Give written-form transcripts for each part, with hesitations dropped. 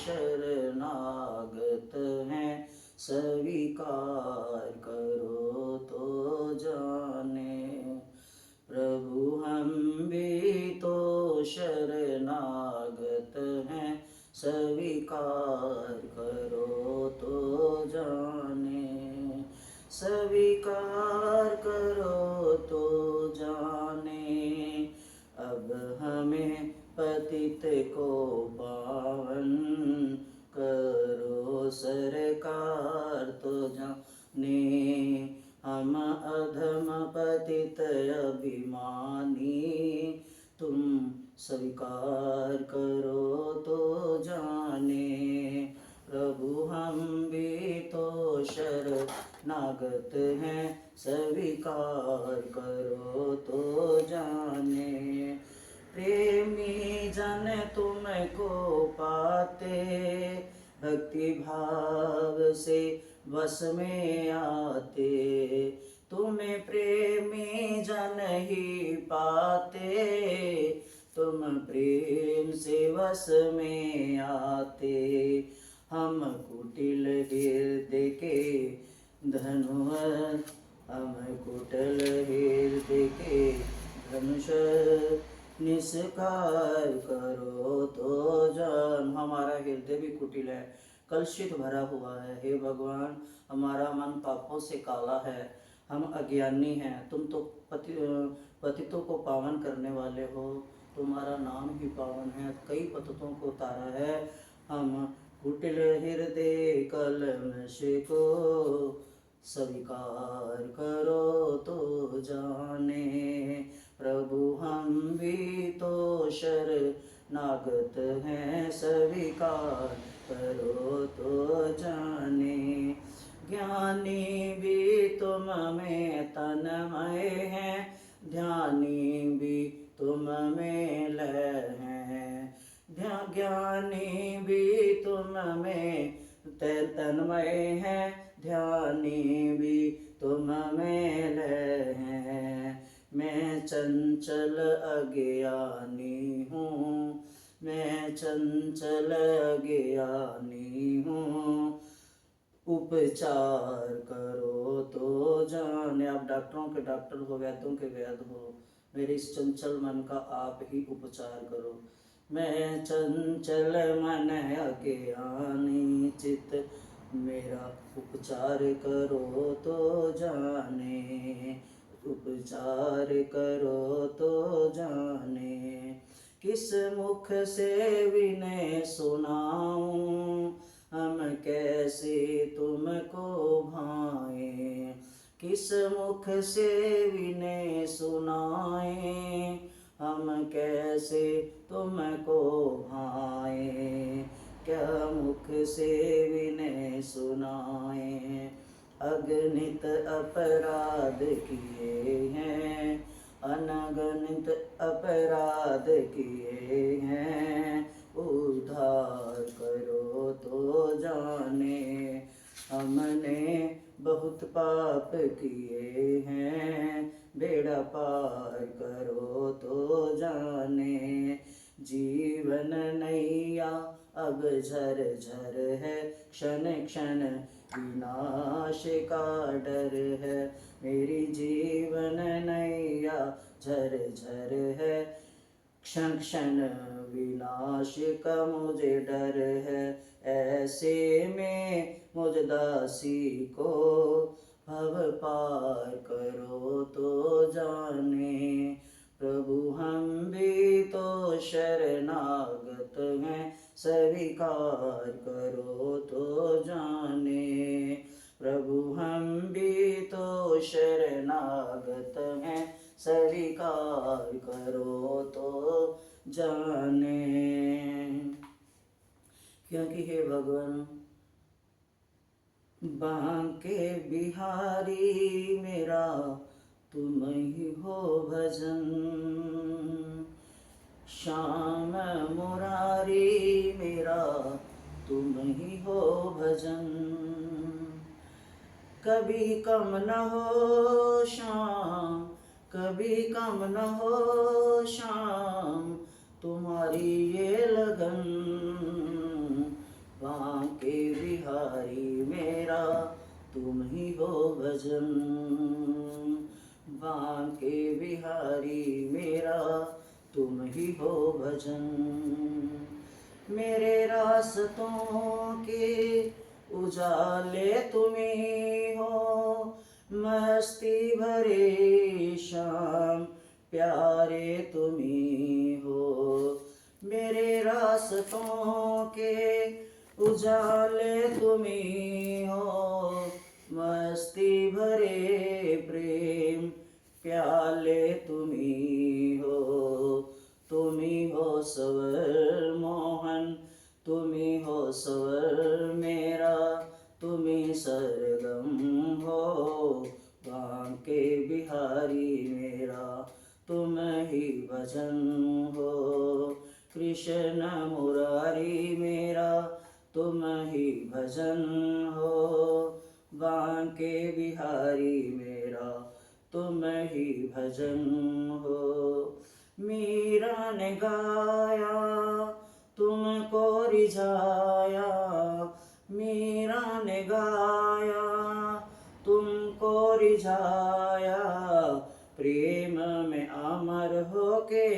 शरणागत हैं, स्वीकार करो तो जाने। प्रभु हम भी तो शरणागत हैं, स्वीकार करो तो जाने। स्वीकार करो तो जाने। अब हमें पतित को पावन करो सरकार तो जाने। हम अधम पतित अभिमानी, तुम स्वीकार करो तो जाने। प्रभु हम भी तो शरणागत हैं, स्वीकार करो तो जाने। प्रेमी जन तुमको पाते, भक्ति भाव से वश में आते। तुम्हें प्रेमी जन ही पाते, तुम प्रेम से वश में आते। हम कुटिल हृदय के धनुष, हम कुटिल हृदय के धनुष, निष्कार करो तो जान। हमारा हृदय भी कुटिल है, कलुषित भरा हुआ है। हे भगवान, हमारा मन पापों से काला है, हम अज्ञानी हैं। तुम तो पतितों को पावन करने वाले हो, तुम्हारा नाम ही पावन है। कई पतितों को उतारा है। हम कुटिल हृदय कलमश को स्वीकार करो तो जाने। प्रभु हम भी तो शरणागत हैं, स्वीकार करो तो जाने। ज्ञानी भी तुम में तन्मय हैं, ध्यानी भी तुम में लय हैं। ज्ञानी भी तुम में तन्मय हैं, ध्यानी भी तुम में लय हैं। मैं चंचल अज्ञानी हूँ, मैं चंचल अज्ञानी हूँ, उपचार करो तो जाने। आप डॉक्टरों के डॉक्टर हो, वैद्यों के वैद्य हो, मेरे इस चंचल मन का आप ही उपचार करो। मैं चंचल मन अज्ञानी चित, मेरा उपचार करो तो जाने। उपचार करो तो जाने। किस मुख से विनय सुनाऊं, हम कैसे तुमको भाएं। किस मुख से विनय सुनाएं, हम कैसे तुमको भाएं। क्या मुख से विनय सुनाएं। अगणित अपराध किए हैं, अनगणित अपराध किए हैं, उद्धार करो तो जाने। हमने बहुत पाप किए हैं, बेड़ा पार करो तो जाने। जीवन नैया अब झर झर है, क्षण क्षण विनाश का डर है। मेरी जीवन नैया झर झर है, क्षण क्षण विनाश का मुझे डर है। ऐसे में मुझ दासी को भव पार करो तो जाने। प्रभु हम भी तो शरणागत हैं, स्वीकार करो तो जाने। प्रभु हम भी तो शरणागत हैं, स्वीकार करो तो जाने। क्योंकि हे भगवान, बांके बिहारी मेरा तुम ही हो भजन। श्याम मुरारी मेरा तुम ही हो भजन। कभी कम न हो श्याम, कभी कम न हो श्याम, तुम्हारी ये लगन। भजन। बांके बिहारी मेरा तुम ही हो भजन। मेरे रास्तों के उजाले तुम्ही हो, मस्ती भरे शाम प्यारे तुम्ही हो। मेरे रास्तों के उजाले तुम्ही हो, मस्ती भरे प्रेम प्याले तुम्ही हो। तुम्ही हो स्वर मोहन, तुम्ही हो स्वर मेरा, तुम्ही सरगम हो। बांके बिहारी मेरा तुम ही भजन हो। कृष्ण मुरारी मेरा तुम ही भजन हो। बांके बिहारी मेरा तुम ही भजन हो। मीरा ने गाया तुमको रिझाया, मीरा ने गाया तुमको रिझाया। प्रेम में अमर होके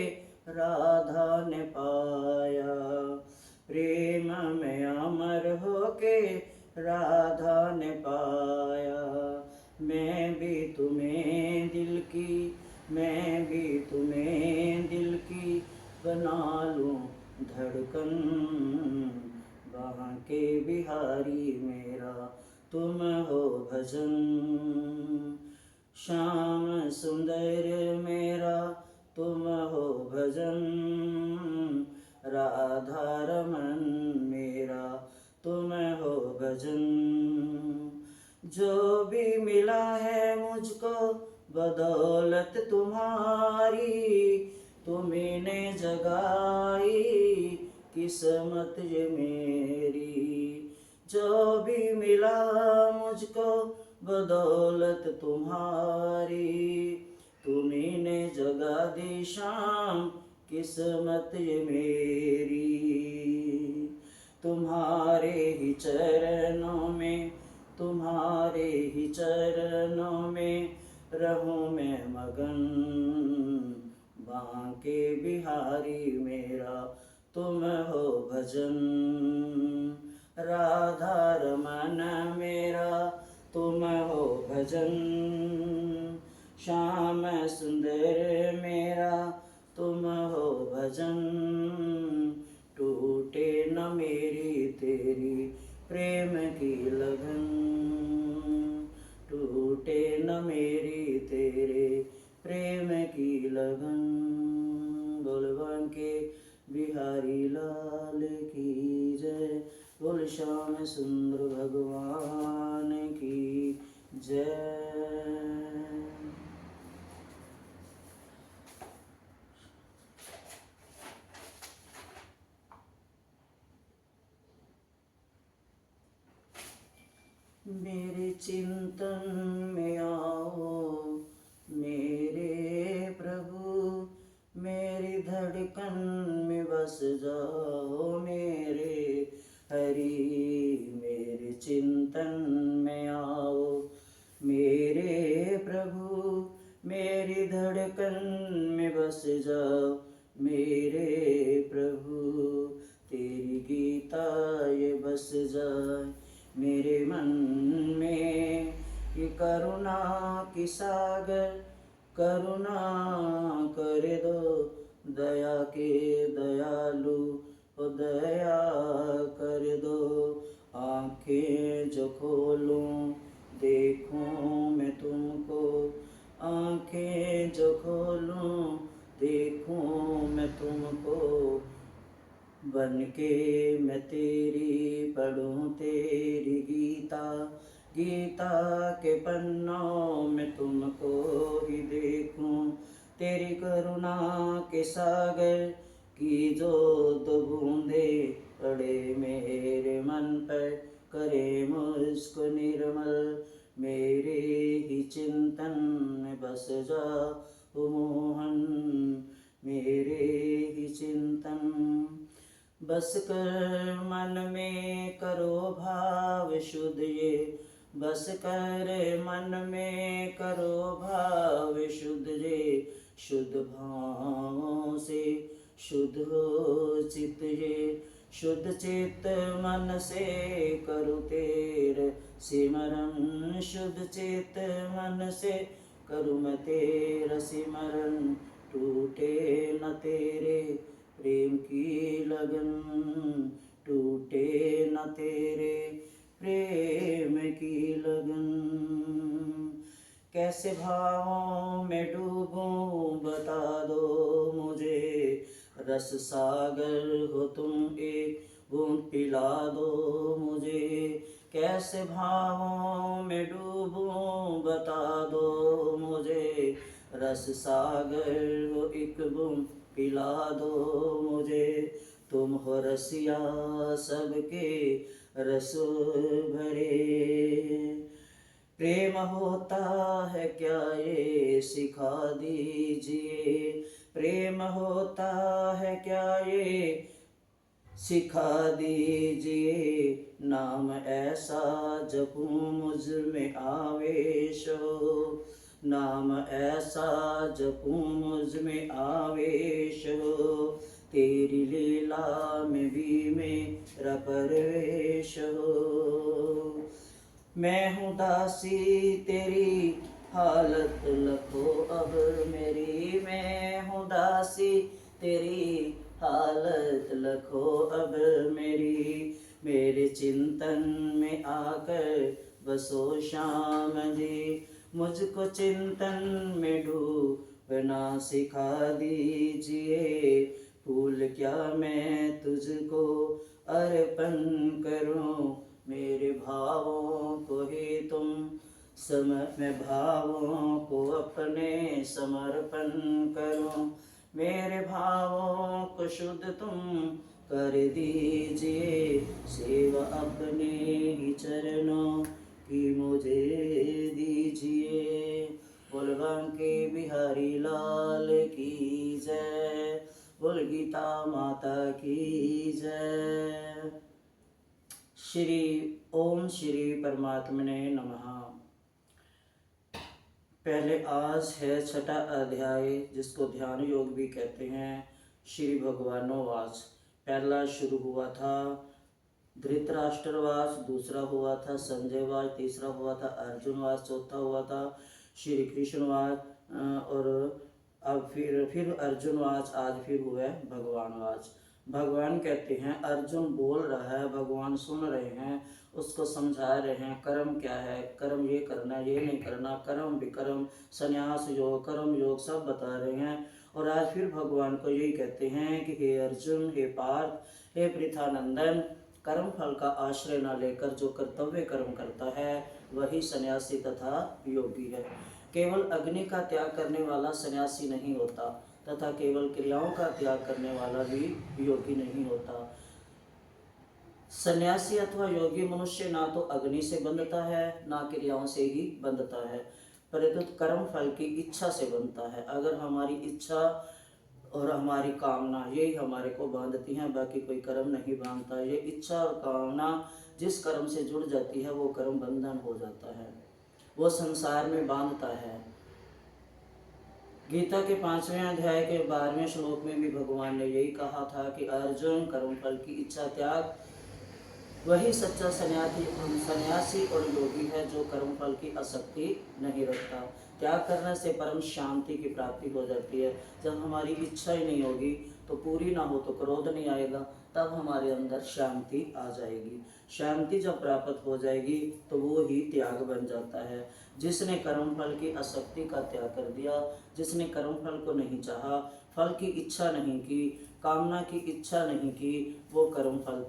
राधा ने पाया, प्रेम में अमर होके राधा ने पाया। मैं भी तुम्हें दिल की, मैं भी तुम्हें दिल की बना लूं धड़कन। बांके बिहारी मेरा तुम हो भजन। श्याम सुंदर मेरा तुम हो भजन। राधा रमन मेरा तुम हो भजन। जो भी मिला है मुझको बदौलत तुम्हारी, तुम्ही ने जगाई किस्मत ये मेरी। जो भी मिला मुझको बदौलत तुम्हारी, तुम्ही ने जगा दी शाम किस्मत ये मेरी। तुम्हारे ही चरणों में, तुम्हारे ही चरणों में रहूं मैं मगन। बांके बिहारी मेरा तुम हो भजन। राधा रमन मेरा तुम हो भजन। श्याम सुंदर मेरा तुम हो भजन। टूटे न मेरी तेरी प्रेम की लगन, टूटे न मेरी तेरे प्रेम की लगन। बोल बांके बिहारी लाल की जय, बोल श्याम सुंदर भगवान की जय। मेरे चिंतन में आओ मेरे प्रभु, मेरी धड़कन में बस जाओ मेरे हरि। मेरे चिंतन में आओ मेरे प्रभु, मेरी धड़कन में बस जाओ मेरे प्रभु। तेरी गीता ये बस जाए मेरे मन में, ये करुणा की सागर करुणा कर दो। दया के दयालु ओ दया कर दो। आँखें जो खोलूं देखूं मैं तुमको, आँखें जो खोलूं देखूं मैं तुमको। बनके मैं तेरी पढ़ूं तेरी गीता, गीता के पन्नों में तुमको ही देखूं। तेरी करुणा के सागर की जो दो बूंदे पड़े मेरे मन पर, करे मुझको निर्मल। मेरे ही चिंतन में बस जा ओ मोहन, मेरे ही चिंतन बस कर मन में करो भाव शुद्ध। ये बस कर मन में करो भाव शुद्ध रे, शुद्ध भावों से शुद्ध हो चित रे। शुद्ध चित मन से करो तेरे सिमरन, शुद्ध चित मन से करूँ मैं तेरा सिमरन। टूटे न तेरे प्रेम की लगन, टूटे न तेरे प्रेम की लगन। कैसे भावों में डूबूं बता दो मुझे, रस सागर हो तुम एक बूंद पिला दो मुझे। कैसे भावों में डूबूं बता दो मुझे, रस सागर हो एक बूंद पिला दो मुझे। तुम हो रसिया सबके रस भरे, प्रेम होता है क्या ये सिखा दीजिए, प्रेम होता है क्या ये सिखा दीजिए। नाम ऐसा जपूं मुझ में आवेश हो, नाम ऐसा जपूं मुझ में आवेश हो। तेरी लीला में भी मेरा परवेश हो। मैं हूँ दासी तेरी हालत लखो अब मेरी, मैं हूँ दासी तेरी हालत लखो अब मेरी। मेरे चिंतन में आकर बसो श्याम जी, मुझको चिंतन में डूबना सिखा दीजिए। फूल क्या मैं तुझको अर्पण करूं, मेरे भावों को ही तुम मैं भावों को अपने समर्पण करूं। मेरे भावों को शुद्ध तुम कर दीजिए, सेवा अपने ही चरणों की मुझे दीजिए। बोल बांके बिहारी लाल की जय, बोल गीता माता की जय। श्री ओम श्री परमात्मने नमः। पहले आज है छठा अध्याय, जिसको ध्यान योग भी कहते हैं। श्री भगवानोवाच। पहला शुरू हुआ था धृतराष्ट्रवाच, दूसरा हुआ था संजयवाच, तीसरा हुआ था अर्जुनवाच, चौथा हुआ था श्री कृष्णवाच, और अब फिर अर्जुनवाच, आज फिर हुआ है भगवानवाच। भगवान कहते हैं अर्जुन बोल रहा है, भगवान सुन रहे हैं, उसको समझा रहे हैं कर्म क्या है, कर्म ये करना ये नहीं करना, कर्म विकर्म संन्यास योग कर्म योग सब बता रहे हैं। और आज फिर भगवान को यही कहते हैं कि हे अर्जुन, हे पार्थ, हे पृथानंदन, कर्म फल का आश्रय न लेकर जो कर्तव्य कर्म करता है वही सन्यासी तथा योगी है। केवल अग्नि का त्याग करने वाला सन्यासी नहीं होता, तथा केवल क्रियाओं का त्याग करने वाला भी योगी नहीं होता। सन्यासी अथवा योगी मनुष्य ना तो अग्नि से बंधता है, ना क्रियाओं से ही बंधता है, परंतु कर्म फल की इच्छा से बंधता है। अगर हमारी इच्छा और हमारी कामना यही हमारे को बांधती हैं, बाकी कोई कर्म नहीं बांधता। ये इच्छा और कामना जिस कर्म से जुड़ जाती है वो कर्म बंधन हो जाता है, वो संसार में बांधता है। गीता के 5वें अध्याय के 12वें श्लोक में भी भगवान ने यही कहा था कि अर्जुन, कर्म फल की इच्छा त्याग, वही सच्चा सन्यासी और योगी है जो कर्म फल की आसक्ति नहीं रखता। त्याग करने से परम शांति की प्राप्ति हो जाती है। जब हमारी इच्छा ही नहीं होगी तो पूरी ना हो तो क्रोध नहीं आएगा, तब हमारे अंदर शांति आ जाएगी। शांति जब प्राप्त हो जाएगी तो वो ही त्याग बन जाता है। जिसने कर्म फल की आसक्ति का त्याग कर दिया, जिसने कर्म फल को नहीं चाहा, फल की इच्छा नहीं की, कामना की इच्छा नहीं की, वो कर्म फल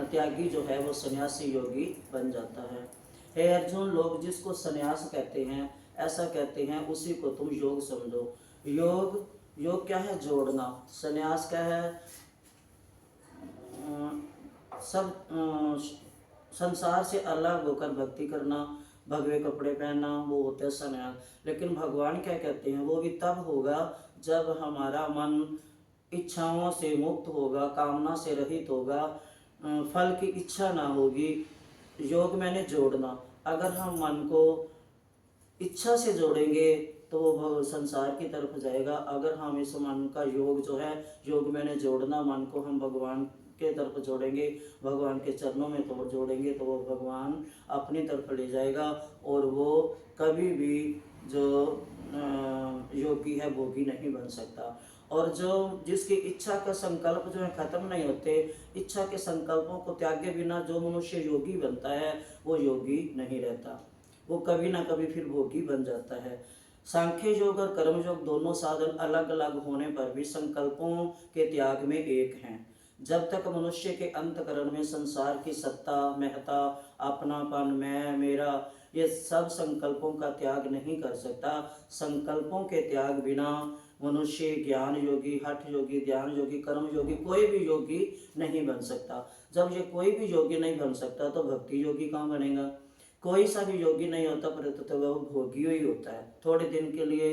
त्यागी जो है वो सन्यासी योगी बन जाता है। हे अर्जुन, लोग जिसको सन्यास कहते हैं, ऐसा कहते हैं, उसी को तुम योग समझो। योग क्या है? जोड़ना। सन्यास क्या है? सब संसार से अलग होकर भक्ति करना, भगवे कपड़े पहनना, वो होता है सन्यास। लेकिन भगवान क्या कहते हैं? वो भी तब होगा जब हमारा मन इच्छाओं से मुक्त होगा, कामना से रहित होगा, फल की इच्छा ना होगी, योग मैंने जोड़ना। अगर हम मन को इच्छा से जोड़ेंगे तो वो संसार की तरफ जाएगा। अगर हम इस मन का योग जो है, योग मैंने जोड़ना, मन को हम भगवान के तरफ जोड़ेंगे, भगवान के चरणों में तोड़ जोड़ेंगे, तो वो भगवान अपनी तरफ ले जाएगा। और वो कभी भी जो योगी है भोगी नहीं बन सकता। और जो जिसकी इच्छा का संकल्प जो है खत्म नहीं होते, इच्छा के संकल्पों को त्यागे बिना जो मनुष्य योगी बनता है वो योगी नहीं रहता, वो कभी ना कभी फिर भोगी बन जाता है। सांख्य योग और कर्म योग दोनों साधन अलग अलग होने पर भी संकल्पों के त्याग में एक हैं। जब तक मनुष्य के अंतकरण में संसार की सत्ता, महत्ता, अपनापन, मैं, मेरा, ये सब संकल्पों का त्याग नहीं कर सकता, संकल्पों के त्याग बिना मनुष्य ज्ञान योगी, हठ योगी, ध्यान योगी, कर्म योगी, कोई भी योगी नहीं बन सकता। जब ये कोई भी योगी नहीं बन सकता तो भक्ति योगी कहाँ बनेगा? कोई सा भी योगी नहीं होता, परंतु तो वह भोगी ही होता है। थोड़े दिन के लिए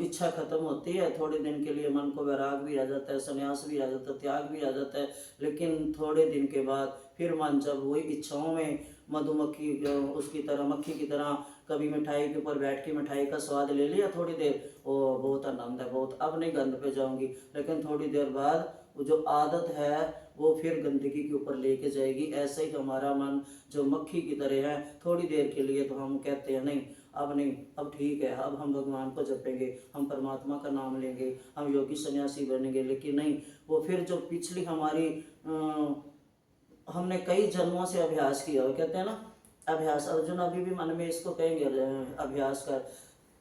इच्छा खत्म होती है, थोड़े दिन के लिए मन को वैराग भी आ जाता है, संन्यास भी आ जाता है, त्याग भी आ जाता है, लेकिन थोड़े दिन के बाद फिर मन जब वही इच्छाओं में मधुमक्खी उसकी तरह, मक्खी की तरह, कभी मिठाई के ऊपर बैठ के मिठाई का स्वाद ले लिया थोड़ी देर, ओ बहुत आनंद है, बहुत, अब नहीं गंध पे जाऊंगी, लेकिन थोड़ी देर बाद वो जो आदत है वो फिर गंदगी के ऊपर लेके जाएगी। ऐसे ही हमारा मन जो मक्खी की तरह है, थोड़ी देर के लिए तो हम कहते हैं नहीं अब नहीं, अब ठीक है, अब हम भगवान को जपेंगे, हम परमात्मा का नाम लेंगे, हम योगी सन्यासी बनेंगे, लेकिन नहीं, वो फिर जो पिछली हमारी हमने कई जन्मों से अभ्यास किया हो, कहते हैं ना अभ्यास, अर्जुन अभी भी मन में इसको कहेंगे अभ्यास कर,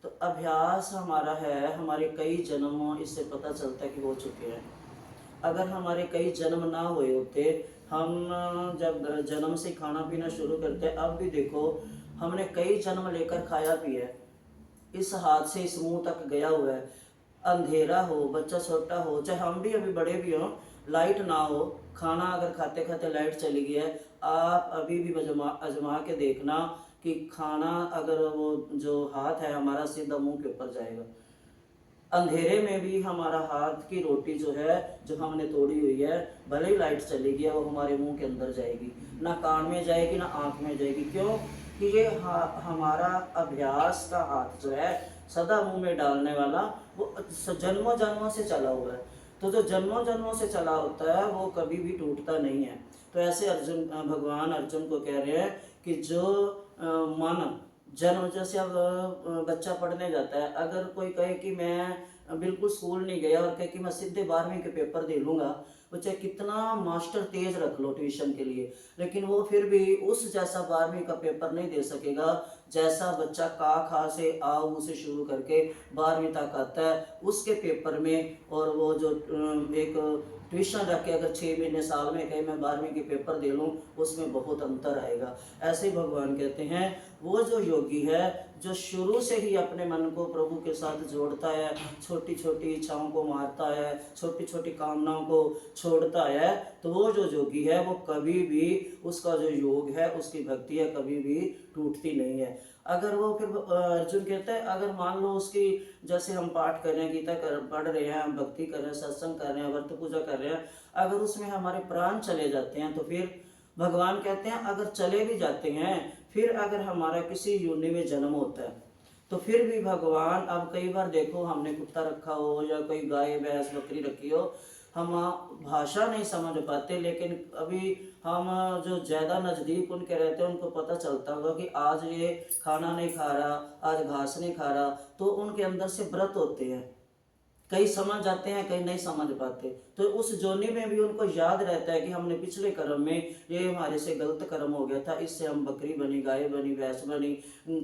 तो अभ्यास हमारा है, हमारे कई जन्मों, इससे पता चलता है कि हो चुके हैं। अगर हमारे कई जन्म ना हुए होते, हम जब जन्म से खाना पीना शुरू करते हैं, अब भी देखो हमने कई जन्म लेकर खाया पिया है, इस हाथ से इस मुंह तक गया हुआ है। अंधेरा हो, बच्चा छोटा हो, चाहे हम भी अभी बड़े भी हों, लाइट ना हो, खाना अगर खाते खाते लाइट चली गई है, आप अभी भी अजमा के देखना कि खाना अगर वो जो हाथ है हमारा सीधा मुंह के ऊपर जाएगा। अंधेरे में भी हमारा हाथ की रोटी जो है, जो हमने तोड़ी हुई है, भले ही लाइट चली गई है, वो हमारे मुंह के अंदर जाएगी, ना कान में जाएगी ना आंख में जाएगी। क्यों? कि ये हमारा अभ्यास का हाथ जो है, सदा मुंह में डालने वाला, वो जन्मों जन्मों से चला हुआ है। तो जो जन्मों जन्मों से चला होता है वो कभी भी टूटता नहीं है। तो ऐसे अर्जुन, भगवान अर्जुन को कह रहे हैं कि जो मन जन्म, जैसे अब बच्चा पढ़ने जाता है, अगर कोई कहे कि मैं बिल्कुल स्कूल नहीं गया और कहे कि मैं सीधे 12वीं के पेपर दे लूँगा, वो चाहे कितना मास्टर तेज रख लो ट्यूशन के लिए, लेकिन वो फिर भी उस जैसा 12वीं का पेपर नहीं दे सकेगा जैसा बच्चा का खा से आ ऊ से शुरू करके 12वीं तक आता है, उसके पेपर में। और वो जो एक ट्यूशन रख के अगर 6 महीने साल में कहे मैं 12वीं के पेपर दे लूँ, उसमें बहुत अंतर आएगा। ऐसे ही भगवान कहते हैं वो जो योगी है, जो शुरू से ही अपने मन को प्रभु के साथ जोड़ता है, छोटी छोटी इच्छाओं को मारता है, छोटी छोटी कामनाओं को छोड़ता है, तो वो जो योगी है वो कभी भी, उसका जो योग है, उसकी भक्ति है, कभी भी टूटती नहीं है। अगर वो फिर अर्जुन कहता है, अगर मान लो उसकी, जैसे हम पाठ कर रहे हैं, गीता पढ़ रहे हैं, हम भक्ति कर रहे हैं, सत्संग कर रहे हैं, व्रत पूजा कर रहे हैं, अगर उसमें हमारे प्राण चले जाते हैं, तो फिर भगवान कहते हैं अगर चले भी जाते हैं, फिर अगर हमारा किसी योनि में जन्म होता है, तो फिर भी भगवान, अब कई बार देखो हमने कुत्ता रखा हो या कोई गाय भैंस बकरी रखी हो, हम भाषा नहीं समझ पाते, लेकिन अभी हम जो ज़्यादा नज़दीक उनके रहते हैं उनको पता चलता होगा कि आज ये खाना नहीं खा रहा, आज घास नहीं खा रहा, तो उनके अंदर से व्रत होते हैं। कई समझ जाते हैं, कई नहीं समझ पाते, तो उस जोनी में भी उनको याद रहता है कि हमने पिछले कर्म में ये हमारे से गलत कर्म हो गया था, इससे हम बकरी बनी, गाय बनी, भैंस बनी,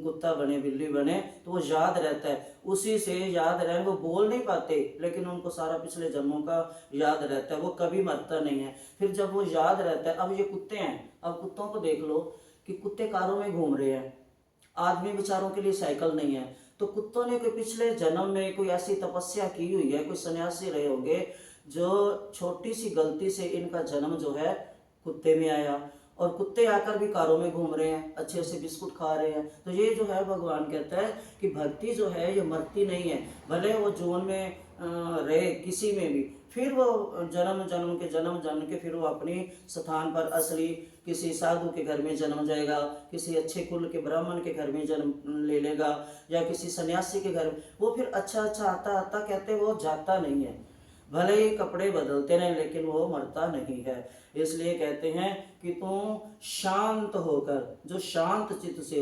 कुत्ता बने, बिल्ली बने, तो वो याद रहता है, उसी से याद रहे। वो बोल नहीं पाते लेकिन उनको सारा पिछले जन्मों का याद रहता है, वो कभी मरता नहीं है। फिर जब वो याद रहता है, अब ये कुत्ते हैं, अब कुत्तों को देख लो कि कुत्ते कारों में घूम रहे हैं, आदमी बेचारों के लिए साइकिल नहीं है, तो कुत्तों ने कोई पिछले जन्म में कोई ऐसी तपस्या की हुई है, कोई सन्यासी रहे होंगे, जो छोटी सी गलती से इनका जन्म जो है कुत्ते में आया, और कुत्ते आकर भी कारों में घूम रहे हैं, अच्छे से बिस्कुट खा रहे हैं। तो ये जो है भगवान कहता है कि भक्ति जो है ये मरती नहीं है, भले वो जून में रहे किसी में भी, फिर वो जन्म जन्म के फिर वो अपनी स्थान पर असली किसी साधु के घर में जन्म जाएगा, किसी अच्छे कुल के ब्राह्मण के घर में जन्म ले लेगा, या किसी सन्यासी के घर में। वो फिर अच्छा अच्छा आता आता कहते वो जाता नहीं है, भले ही कपड़े बदलते रहे लेकिन वो मरता नहीं है। इसलिए कहते हैं कि तुम शांत होकर, जो शांत चित्त से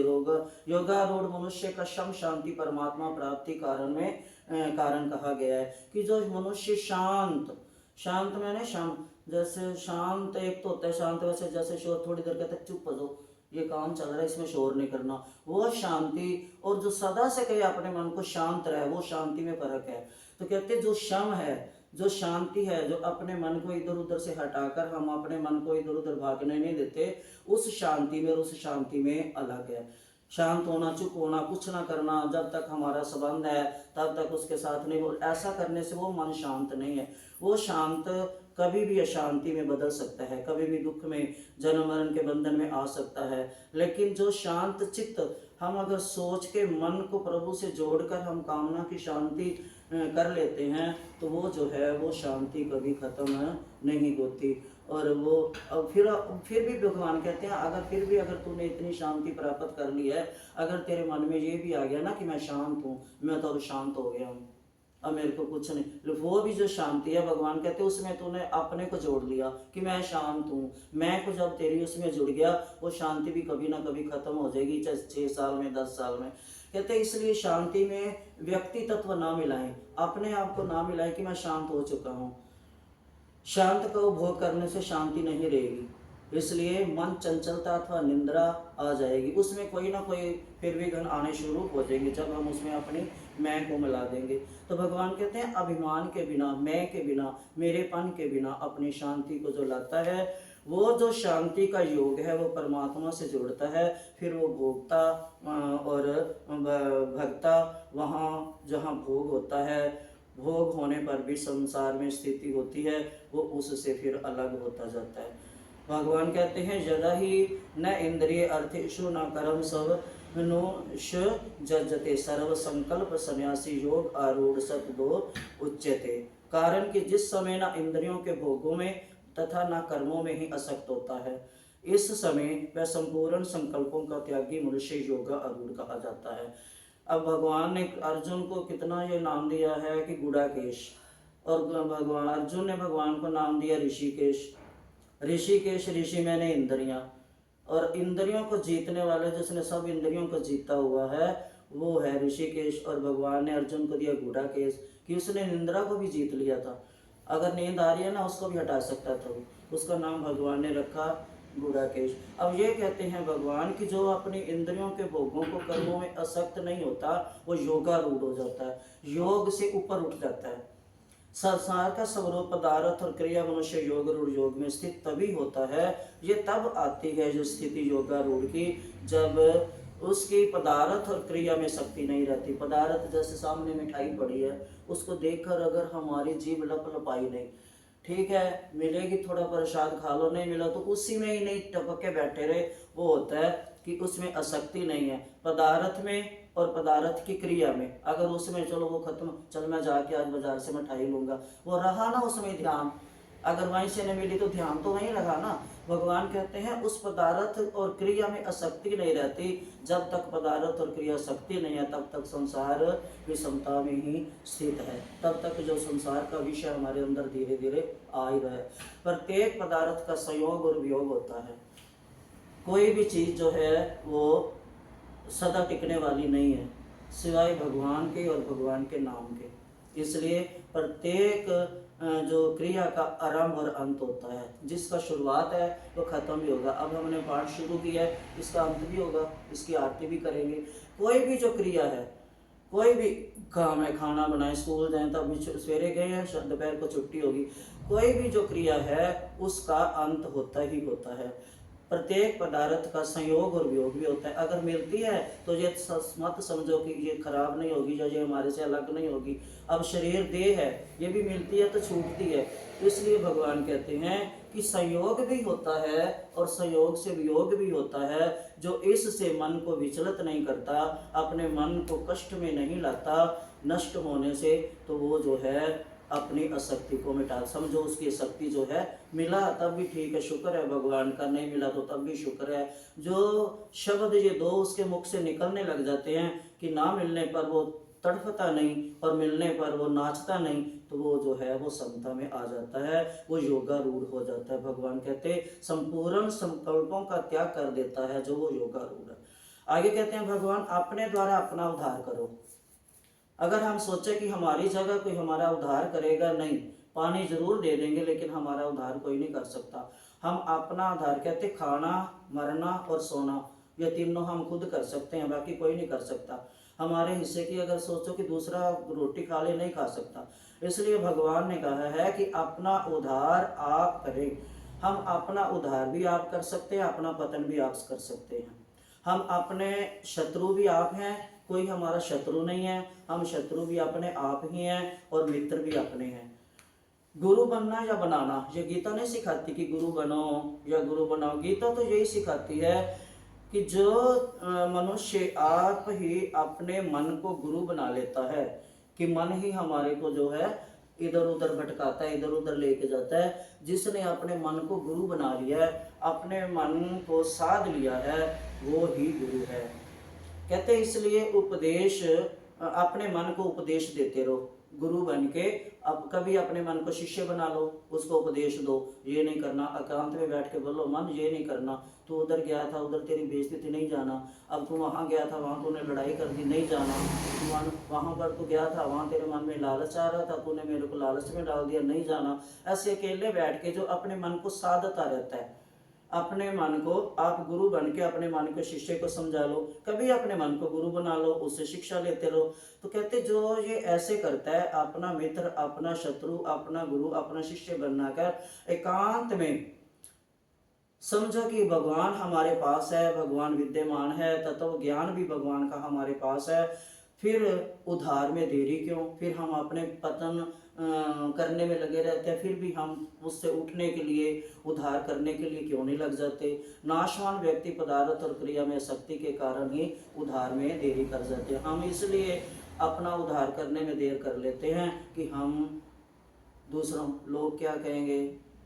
योगारूढ़ मनुष्य का शम शांति परमात्मा प्राप्ति कारण कहा गया है कि जो मनुष्य शांत, शांत मैंने शांत, जैसे शांत एक तो होता है शांत, वैसे जैसे शोर थोड़ी देर कहते चुप हो जाओ ये काम चल रहा है इसमें शोर नहीं करना, वो शांति। और जो सदा से कहे अपने मन को शांत रहे, वो शांति में फर्क है। तो कहते जो शम है, जो शांति है, जो अपने मन को इधर उधर से हटाकर हम अपने मन को इधर उधर भागने नहीं देते, उस शांति में और उस शांति में अलग है। शांत होना, चुप होना, कुछ ना करना, जब तक हमारा संबंध है तब तक उसके साथ नहीं, वो ऐसा करने से वो मन शांत नहीं है। वो शांत कभी भी अशांति में बदल सकता है, कभी भी दुख में, जन्म मरण के बंधन में आ सकता है। लेकिन जो शांत चित्त, हम अगर सोच के मन को प्रभु से जोड़कर हम कामना की शांति कर लेते हैं तो वो जो है वो शांति कभी खत्म नहीं होती। और वो फिर भी भगवान कहते हैं अगर फिर भी अगर तूने इतनी शांति प्राप्त कर ली है, अगर तेरे मन में ये भी आ गया ना कि मैं शांत हूँ, मैं तो अब शांत हो गया हूँ, अब मेरे को कुछ नहीं, वो भी जो शांति है भगवान कहते हैं उसमें तूने अपने को जोड़ लिया कि मैं शांत हूँ, मैं को जब तेरी उसमें जुड़ गया वो शांति भी कभी ना कभी खत्म हो जाएगी, चाहे 6 साल में 10 साल में। कहते हैं इसलिए शांति में व्यक्ति तत्व ना मिलाएं, अपने आप को ना मिलाएं कि मैं शांत हो चुका हूँ। शांत का उपभोग करने से शांति नहीं रहेगी, इसलिए मन चंचलता अथवा निंद्रा आ जाएगी, उसमें कोई ना कोई फिर विघ्न आने शुरू हो जाएंगे जब हम उसमें अपनी मैं को मिला देंगे। तो भगवान कहते हैं अभिमान के बिना, मैं के बिना, मेरेपन के बिना अपनी शांति को जो लाता है, वो जो शांति का योग है वो परमात्मा से जुड़ता है, फिर वो भोगता और भगता वहाँ जहाँ भोग होता है, भोग होने पर भी संसार में स्थिति होती है, वो उससे फिर अलग होता जाता है। भगवान कहते हैं यदा ही न इंद्रिय अर्थेषु न कर्म सब नो जजते सर्व संकल्प सन्यासी योग आरूढ़ सतदो उच्यते। कारण कि जिस समय न इंद्रियों के भोगों में तथा न कर्मों में ही आसक्त होता है, इस समय वह संपूर्ण संकल्पों का त्यागी मनुष्य योगा आरूढ़ कहा जाता है। अब भगवान ने अर्जुन को कितना ये नाम दिया है कि गुड़ाकेश, और भगवान अर्जुन ने भगवान को नाम दिया ऋषिकेश। ऋषिकेश, ऋषि मैंने इंद्रियां, और इंद्रियों को जीतने वाले जिसने सब इंद्रियों को जीता हुआ है वो है ऋषिकेश। और भगवान ने अर्जुन को दिया गुड़ाकेश कि उसने निंद्रा को भी जीत लिया था, अगर नींद आ रही है ना उसको भी हटा सकता था वो, उसका नाम भगवान ने रखा गुड़ाकेश। अब ये कहते हैं भगवान कि जो अपनी इंद्रियों के भोगों को कर्मों में आसक्त नहीं होता वो योगारूढ़ हो जाता है, योग से ऊपर उठ जाता है। संसार का स्वरूप पदार्थ और क्रिया मनुष्य योगारूढ़ योग में स्थित तभी होता है, ये तब आती है जो स्थिति योगारूढ़ की, जब उसकी पदार्थ और क्रिया में शक्ति नहीं रहती। पदार्थ जैसे सामने मिठाई पड़ी है, उसको देखकर अगर हमारी जीभ लप लपाई नहीं, ठीक है मिलेगी थोड़ा प्रसाद खा लो, नहीं मिला तो उसी में ही नहीं टपक के बैठे रहे, वो होता है कि उसमें आसक्ति नहीं है। पदार्थ में और पदार्थ की क्रिया में, अगर उसमें चलो वो खत्म, चल मैं जाके आज बाजार से मिठाई लूंगा, वो रहा ना उसमें ध्यान, अगर वहीं से नहीं मिली तो ध्यान तो वहीं लगा ना। भगवान कहते हैं उस पदार्थ और क्रिया में आसक्ति नहीं रहती, जब तक पदार्थ और क्रिया शक्ति नहीं है तब तक संसार विषमता में ही स्थित है, तब तक जो संसार का विषय हमारे अंदर धीरे धीरे आ ही रहा है। प्रत्येक पदार्थ का संयोग और वियोग होता है, कोई भी चीज़ जो है वो सदा टिकने वाली नहीं है सिवाय भगवान के और भगवान के नाम के। इसलिए प्रत्येक जो क्रिया का आरंभ और अंत होता है, जिसका शुरुआत है वो खत्म भी होगा। अब हमने पाठ शुरू किया है, इसका अंत भी होगा, इसकी आरती भी करेंगे। कोई भी जो क्रिया है, कोई भी काम है, खाना बनाए, स्कूल जाएं तब भी सवेरे गए हैं, दोपहर को छुट्टी होगी, कोई भी जो क्रिया है उसका अंत होता ही होता है। प्रत्येक पदार्थ का संयोग और वियोग भी होता है। अगर मिलती है तो ये मत समझो कि ये खराब नहीं होगी या ये हमारे से अलग नहीं होगी। अब शरीर देह है, ये भी मिलती है तो छूटती है। इसलिए भगवान कहते हैं कि संयोग भी होता है और संयोग से वियोग भी होता है, जो इससे मन को विचलित नहीं करता, अपने मन को कष्ट में नहीं लाता, नष्ट होने से, तो वो जो है अपनी आसक्ति को मिटा, समझो उसकी शक्ति जो है मिला तब भी ठीक है, शुक्र है भगवान का, नहीं मिला तो तब भी शुक्र है। जो शब्द ये दो उसके मुख से निकलने लग जाते हैं कि ना मिलने पर वो तड़फता नहीं और मिलने पर वो नाचता नहीं, तो वो जो है वो समता में आ जाता है, वो योगारूढ़ हो जाता है। भगवान कहते संपूर्ण संकल्पों का त्याग कर देता है जो वो योगारूढ़ है। आगे कहते हैं भगवान अपने द्वारा अपना उद्धार करो। अगर हम सोचे कि हमारी जगह कोई हमारा उद्धार करेगा, नहीं, पानी जरूर दे देंगे लेकिन हमारा उद्धार कोई नहीं कर सकता। हम अपना उद्धार कहते खाना, मरना और सोना, ये तीनों हम खुद कर सकते हैं, बाकी कोई नहीं कर सकता। हमारे हिस्से की अगर सोचो कि दूसरा रोटी खा ले, नहीं खा सकता। इसलिए भगवान ने कहा है कि अपना उद्धार आप करें। हम अपना उद्धार भी आप कर सकते हैं, अपना पतन भी आप कर सकते हैं। हम अपने शत्रु भी आप हैं, कोई हमारा शत्रु नहीं है, हम शत्रु भी अपने आप ही हैं और मित्र भी अपने हैं। गुरु बनना या बनाना, ये गीता नहीं सिखाती कि गुरु बनो या गुरु बनाओ। गीता तो यही सिखाती है कि जो मनुष्य आप ही अपने मन को गुरु बना लेता है, कि मन ही हमारे को जो है इधर उधर भटकाता है, इधर उधर लेके जाता है। जिसने अपने मन को गुरु बना लिया है, अपने मन को साध लिया है, वो ही गुरु है। कहते इसलिए उपदेश, अपने मन को उपदेश देते रहो, गुरु बन के। अब कभी अपने मन को शिष्य बना लो, उसको उपदेश दो, ये नहीं करना, एकांत में बैठ के बोलो मन ये नहीं करना, तू उधर गया था उधर तेरी बेइज्जती थी, नहीं जाना। अब तू वहाँ गया था वहाँ तूने लड़ाई कर दी, नहीं जाना। वहाँ पर तू गया था, वहाँ तेरे मन में लालच आ रहा था, तूने मेरे को लालच में डाल दिया, नहीं जाना। ऐसे अकेले बैठ के जो अपने मन को साधता रहता है, अपने मन को आप गुरु बन के अपने मन को शिष्य को समझा लो, कभी अपने मन को गुरु बना लो, उससे शिक्षा लेते रहो। तो कहते जो ये ऐसे करता है, अपना मित्र, अपना शत्रु, अपना गुरु, अपना शिष्य बनना कर एकांत में समझो कि भगवान हमारे पास है, भगवान विद्यमान है, तत्व ज्ञान भी भगवान का हमारे पास है, फिर उद्धार में देरी क्यों? फिर हम अपने पतन करने में लगे रहते हैं, फिर भी हम उससे उठने के लिए, उद्धार करने के लिए क्यों नहीं लग जाते? नाशवान व्यक्ति पदार्थ और क्रिया में शक्ति के कारण ही उद्धार में देरी कर जाते हैं। हम इसलिए अपना उद्धार करने में देर कर लेते हैं कि हम दूसरों, लोग क्या कहेंगे,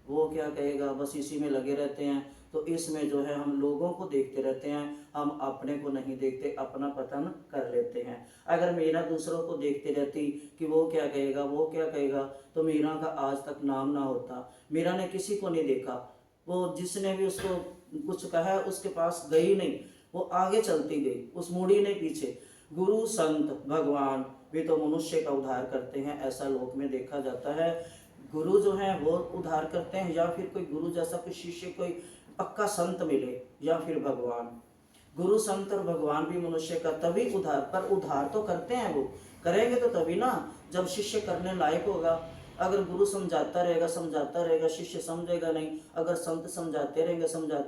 वो क्या कहेगा, बस इसी में लगे रहते हैं। तो इसमें जो है हम लोगों को देखते रहते हैं, हम अपने को नहीं देखते, अपना पतन कर लेते हैं। अगर मीरा दूसरों को देखते रहती कि वो क्या कहेगा, वो क्या कहेगा, तो मीरा का आज तक नाम ना होता। मीरा ने किसी को नहीं देखा, वो जिसने भी उसको कुछ कहा उसके पास गई नहीं, वो आगे चलती गई, उस मुड़ी नहीं पीछे। गुरु संत भगवान भी तो मनुष्य का उद्धार करते हैं, ऐसा लोक में देखा जाता है। गुरु जो है वो उद्धार करते हैं, या फिर कोई गुरु जैसा कोई शिष्य, कोई पक्का संत मिले, या फिर भगवान। गुरु संत और भगवान भी मनुष्य का तभी उद्धार, पर उद्धार तो करते हैं, वो करेंगे तो तभी ना जब शिष्य करने लायक होगा। अगर गुरु समझाता रहेगा, शिष्य समझेगा नहीं। अगर संत समझाते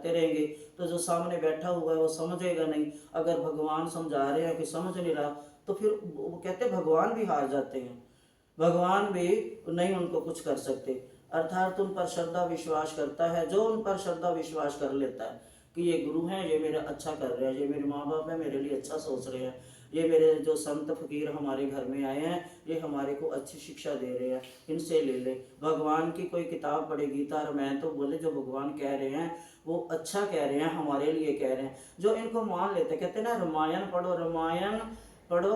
रहेंगे तो जो सामने बैठा हुआ है वो समझेगा नहीं। अगर भगवान समझा रहे हैं कि समझ नहीं रहा, तो फिर वो कहते भगवान भी हार जाते हैं, भगवान भी नहीं उनको कुछ कर सकते। अर्थात उन पर श्रद्धा विश्वास करता है, जो उन पर श्रद्धा विश्वास कर लेता है कि ये गुरु हैं, ये मेरा अच्छा कर रहे हैं, ये मेरे माँ बाप हैं, मेरे लिए अच्छा सोच रहे हैं, ये मेरे जो संत फकीर हमारे घर में आए हैं, ये हमारे को अच्छी शिक्षा दे रहे हैं, इनसे ले ले। भगवान की कोई किताब पढ़े, गीता रामायण, तो बोले जो भगवान कह रहे हैं वो अच्छा कह रहे हैं, हमारे लिए कह रहे हैं। जो इनको मान लेते, कहते ना रामायण पढ़ो,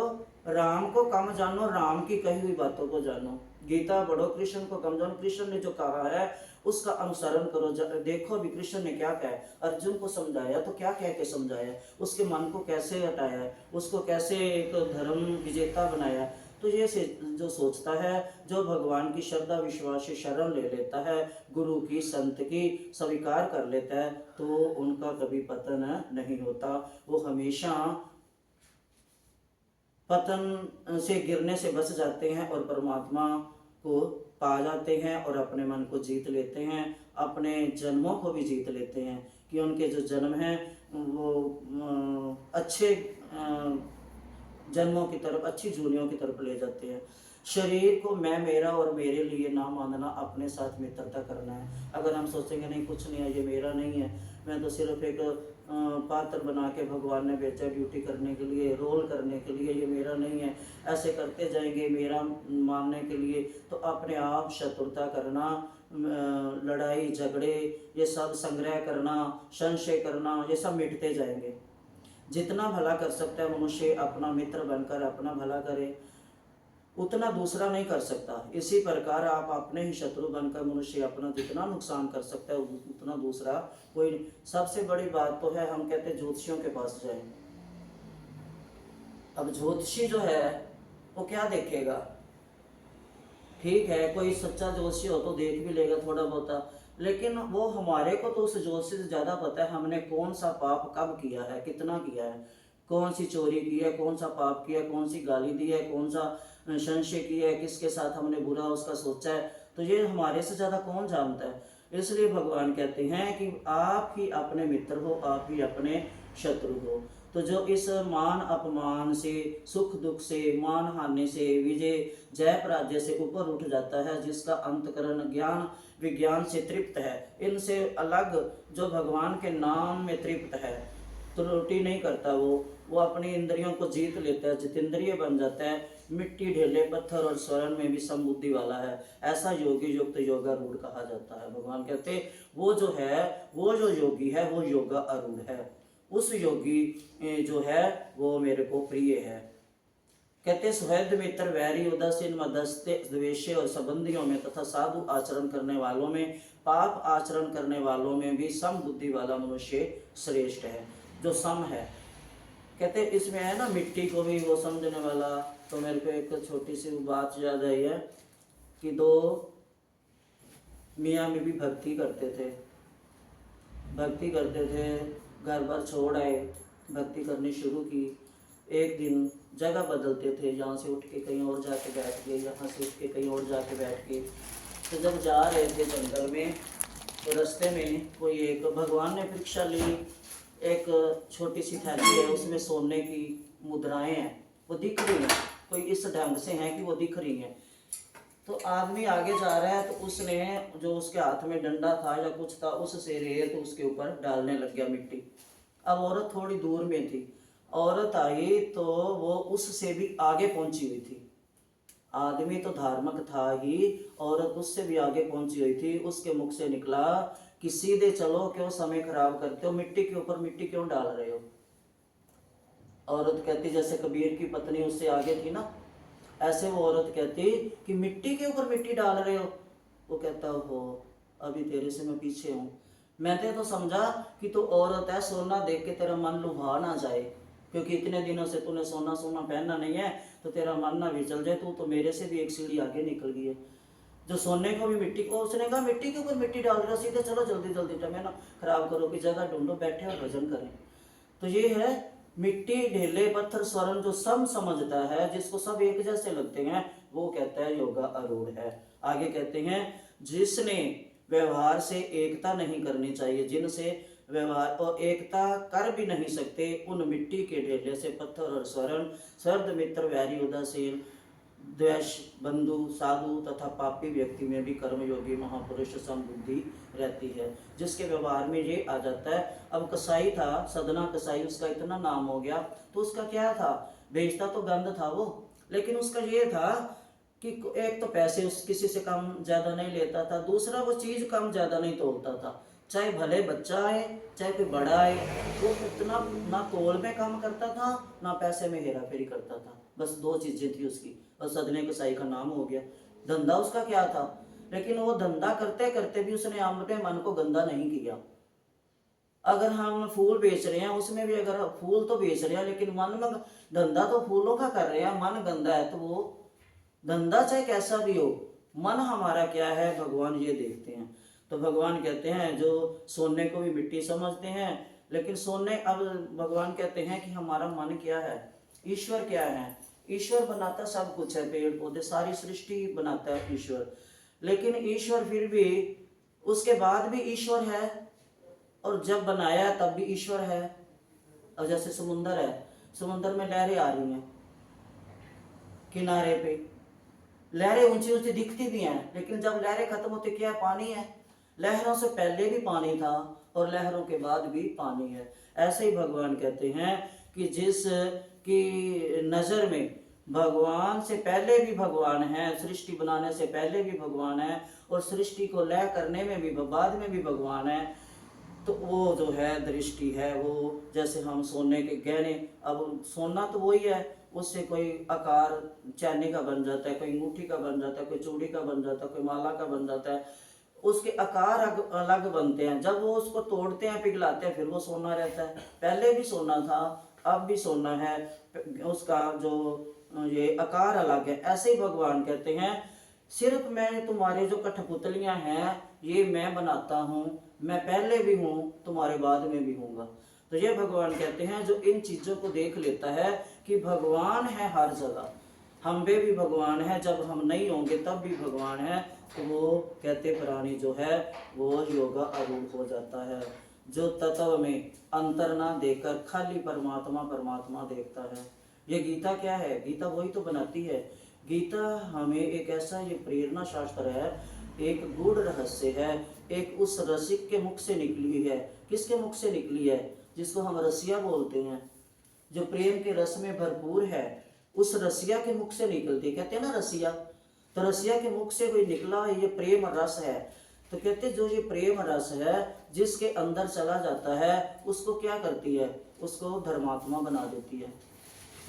राम को कम जानो, राम की कही हुई बातों को जानो। गीता पढ़ो, कृष्ण को कम जानो, कृष्ण ने जो कहा है उसका अनुसरण करो। देखो अभी कृष्ण ने क्या कहा, अर्जुन को समझाया तो क्या कह के समझाया, उसके मन को कैसे हटाया, उसको कैसे एक धर्म विजेता बनाया। तो ये से जो सोचता है, जो भगवान की श्रद्धा विश्वास से शरण ले लेता है, गुरु की, संत की स्वीकार कर लेता है, तो उनका कभी पतन नहीं होता। वो हमेशा पतन से, गिरने से बच जाते हैं और परमात्मा को पा जाते हैं और अपने मन को जीत लेते हैं, अपने जन्मों को भी जीत लेते हैं, कि उनके जो जन्म हैं वो अच्छे जन्मों की तरफ, अच्छी जूनियों की तरफ ले जाते हैं। शरीर को मैं, मेरा और मेरे लिए ना मानना, अपने साथ मित्रता करना है। अगर हम सोचेंगे नहीं कुछ नहीं है, ये मेरा नहीं है, मैं तो सिर्फ एक पात्र बना के भगवान ने भेजा ड्यूटी करने के लिए, रोल करने के लिए, ये मेरा नहीं है, ऐसे करते जाएंगे मेरा मानने के लिए, तो अपने आप शत्रुता करना, लड़ाई झगड़े, ये सब संग्रह करना, संशय करना, ये सब मिटते जाएंगे। जितना भला कर सकता है मनुष्य अपना मित्र बनकर अपना भला करे, उतना दूसरा नहीं कर सकता। इसी प्रकार आप अपने ही शत्रु बनकर मनुष्य अपना जितना नुकसान कर सकता है उतना दूसरा कोई नहीं। सबसे बड़ी बात तो है, हम कहते हैं ज्योतिषियों के पास जाए। अब ज्योतिषी जो है वो क्या देखेगा? ठीक है, कोई सच्चा ज्योतिषी हो तो देख भी लेगा थोड़ा बहुत, लेकिन वो हमारे को तो उस ज्योतिषी से ज़्यादा पता है हमने कौन सा पाप कब किया है, कितना किया है, कौन सी चोरी की है, कौन सा पाप किया, कौन सी गाली दी है, कौन सा संशय किया है, किसके साथ हमने बुरा उसका सोचा है, तो ये हमारे से ज़्यादा कौन जानता है। इसलिए भगवान कहते हैं कि आप ही अपने मित्र हो, आप ही अपने शत्रु हो। तो जो इस मान अपमान से, सुख दुख से, मान हानि से, विजय जय पराजय से ऊपर उठ जाता है, जिसका अंतकरण ज्ञान विज्ञान से तृप्त है, इनसे अलग जो भगवान के नाम में तृप्त है, त्रुटि नहीं करता, वो अपनी इंद्रियों को जीत लेता है, जितेंद्रिय बन जाता है, मिट्टी ढेले पत्थर और स्वर्ण में भी समबुद्धि वाला है, ऐसा योगी युक्त योगारूढ़ कहा जाता है। भगवान कहते वो जो है, वो जो योगी है वो योगा आरूढ़ है, उस योगी जो है वो मेरे को प्रिय है। कहते सुहृद मित्र वैरी उदासीन मदस्ते द्वेषे और संबंधियों में तथा साधु आचरण करने वालों में, पाप आचरण करने वालों में भी सम बुद्धि वाला मनुष्य श्रेष्ठ है, जो सम है। कहते इसमें है ना मिट्टी को भी वो समझने वाला। तो मेरे को एक छोटी सी बात याद आई है कि दो मियाँ में भी भक्ति करते थे, घर भर छोड़ आए, भक्ति करनी शुरू की। एक दिन जगह बदलते थे, यहाँ से उठ के कहीं और जाके बैठ गए, यहाँ से उठ के कहीं और जाके बैठ गए। तो जब जा रहे थे जंगल में, तो रास्ते में कोई एक भगवान ने परीक्षा ली, एक छोटी सी थैली है, उसमें सोने की मुद्राएं हैं, वो दिख रही हैं, कोई इस ढंग से हैं कि वो दिख रही हैं। तो आदमी आगे जा रहा है, तो उसने जो उसके हाथ में डंडा था या कुछ था, उससे रेत उसके ऊपर डालने लग गया, मिट्टी। अब औरत थोड़ी दूर में थी, औरत आई तो वो उससे भी आगे पहुंची हुई थी। आदमी तो धार्मिक था ही, औरत उससे भी आगे पहुंची हुई थी। उसके मुख से निकला कि सीधे चलो, क्यों समय खराब करते हो, मिट्टी के ऊपर मिट्टी क्यों डाल रहे हो। औरत कहती, जैसे कबीर की पत्नी उससे आगे थी ना, ऐसे वो औरत कहती कि मिट्टी के ऊपर मिट्टी डाल रहे हो। वो कहता हो अभी तेरे से मैं पीछे हूँ, मैंने तो समझा कि तू औरत है, सोना देख के तेरा मन लुभा ना जाए, क्योंकि इतने दिनों से तूने सोना सोना पहनना नहीं है, तो तेरा मन ना भी चल जाए, तू तो मेरे से भी एक सीढ़ी आगे निकल गई है। जो सोने को भी मिट्टी को, उसने कहा मिट्टी के ऊपर मिट्टी डाल रहा, सीधे चलो जल्दी जल्दी, टाइम ना खराब करो, कि जगह ढूंढो, बैठे और भजन करें। तो ये है मिट्टी ढेले पत्थर स्वर्ण, जो सब समझता है, जिसको सब एक जैसे लगते हैं, वो कहता है योगा आरूढ़ है। आगे कहते हैं जिसने व्यवहार से एकता नहीं करनी चाहिए, जिनसे व्यवहार और एकता कर भी नहीं सकते, उन मिट्टी के ढेले से पत्थर और स्वर्ण, सर्द मित्र वैरी उदासीन द्वेष बंधु साधु तथा पापी व्यक्ति में भी कर्मयोगी महापुरुष समबुद्धि रहती है, जिसके व्यवहार में ये आ जाता है। अब कसाई था, सदना कसाई, उसका इतना नाम हो गया, तो उसका क्या था, बेचता तो गंध था वो, लेकिन उसका ये था कि एक तो पैसे उस किसी से कम ज़्यादा नहीं लेता था, दूसरा वो चीज़ कम ज़्यादा नहीं तोलता था, चाहे भले बच्चा आए चाहे कोई बड़ा आए, वो उतना ना तोल में काम करता था ना पैसे में हेरा फेरी करता था, बस दो चीज़ें थी उसकी, और सदने कसाई का नाम हो गया। धंधा उसका क्या था, लेकिन वो धंधा करते करते भी उसने अपने मन को गंदा नहीं किया। अगर हम फूल बेच रहे हैं, उसमें भी अगर फूल तो बेच रहे हैं, लेकिन मन में धंधा तो फूलों का कर रहे हैं, मन गंदा है, तो वो धंधा चाहे कैसा भी हो, मन हमारा क्या है भगवान ये देखते हैं। तो भगवान कहते हैं जो सोने को भी मिट्टी समझते हैं, लेकिन सोने, अब भगवान कहते हैं कि हमारा मन क्या है, ईश्वर क्या है। ईश्वर बनाता सब कुछ है, पेड़ पौधे सारी सृष्टि बनाता है ईश्वर, लेकिन ईश्वर फिर भी, उसके बाद भी ईश्वर है, और जब बनाया तब भी ईश्वर है। अब जैसे समुंदर है, समुंदर में लहरें आ रही हैं किनारे पे, लहरें ऊंची ऊंची दिखती भी हैं, लेकिन जब लहरें खत्म होती क्या है? पानी है। लहरों से पहले भी पानी था और लहरों के बाद भी पानी है। ऐसे ही भगवान कहते हैं कि जिस की नज़र में भगवान से पहले भी भगवान है, सृष्टि बनाने से पहले भी भगवान है और सृष्टि को लय करने में भी बाद में भी भगवान है, तो वो जो है दृष्टि है वो जैसे हम सोने के गहने, अब सोना तो वही है, उससे कोई आकार चैनी का बन जाता है, कोई अंगूठी का बन जाता है, कोई चूड़ी का बन जाता है, कोई माला का बन जाता है, उसके आकार अलग बनते हैं। जब वो उसको तोड़ते हैं, पिघलाते हैं, फिर वो सोना रहता है। पहले भी सोना था, अब भी सोना है, उसका जो ये आकार अलग है। ऐसे ही भगवान कहते हैं सिर्फ मैं तुम्हारे जो कठपुतलियां हैं ये मैं बनाता हूँ, मैं पहले भी हूँ, तुम्हारे बाद में भी हूँगा। तो ये भगवान कहते हैं जो इन चीज़ों को देख लेता है कि भगवान है हर जगह, हम में भी भगवान है, जब हम नहीं होंगे तब भी भगवान है, तो वो कहते प्राणी जो है वो योगा आरूढ़ हो जाता है, जो तत्व में अंतर ना देखकर खाली परमात्मा परमात्मा देखता है। ये गीता क्या है? गीता वही तो बनाती है। गीता हमें एक ऐसा ये प्रेरणा शास्त्र है, एक गूढ़ रहस्य है, एक उस रसिक के मुख से निकली है। किसके मुख से निकली है? जिसको हम रसिया बोलते हैं, जो प्रेम के रस में भरपूर है, उस रसिया के मुख से निकलती। कहते हैं ना रसिया, तो रसिया के मुख से कोई निकला ये प्रेम रस है। तो कहते जो ये प्रेम रस है जिसके अंदर चला जाता है उसको क्या करती है? उसको धर्मात्मा बना देती है।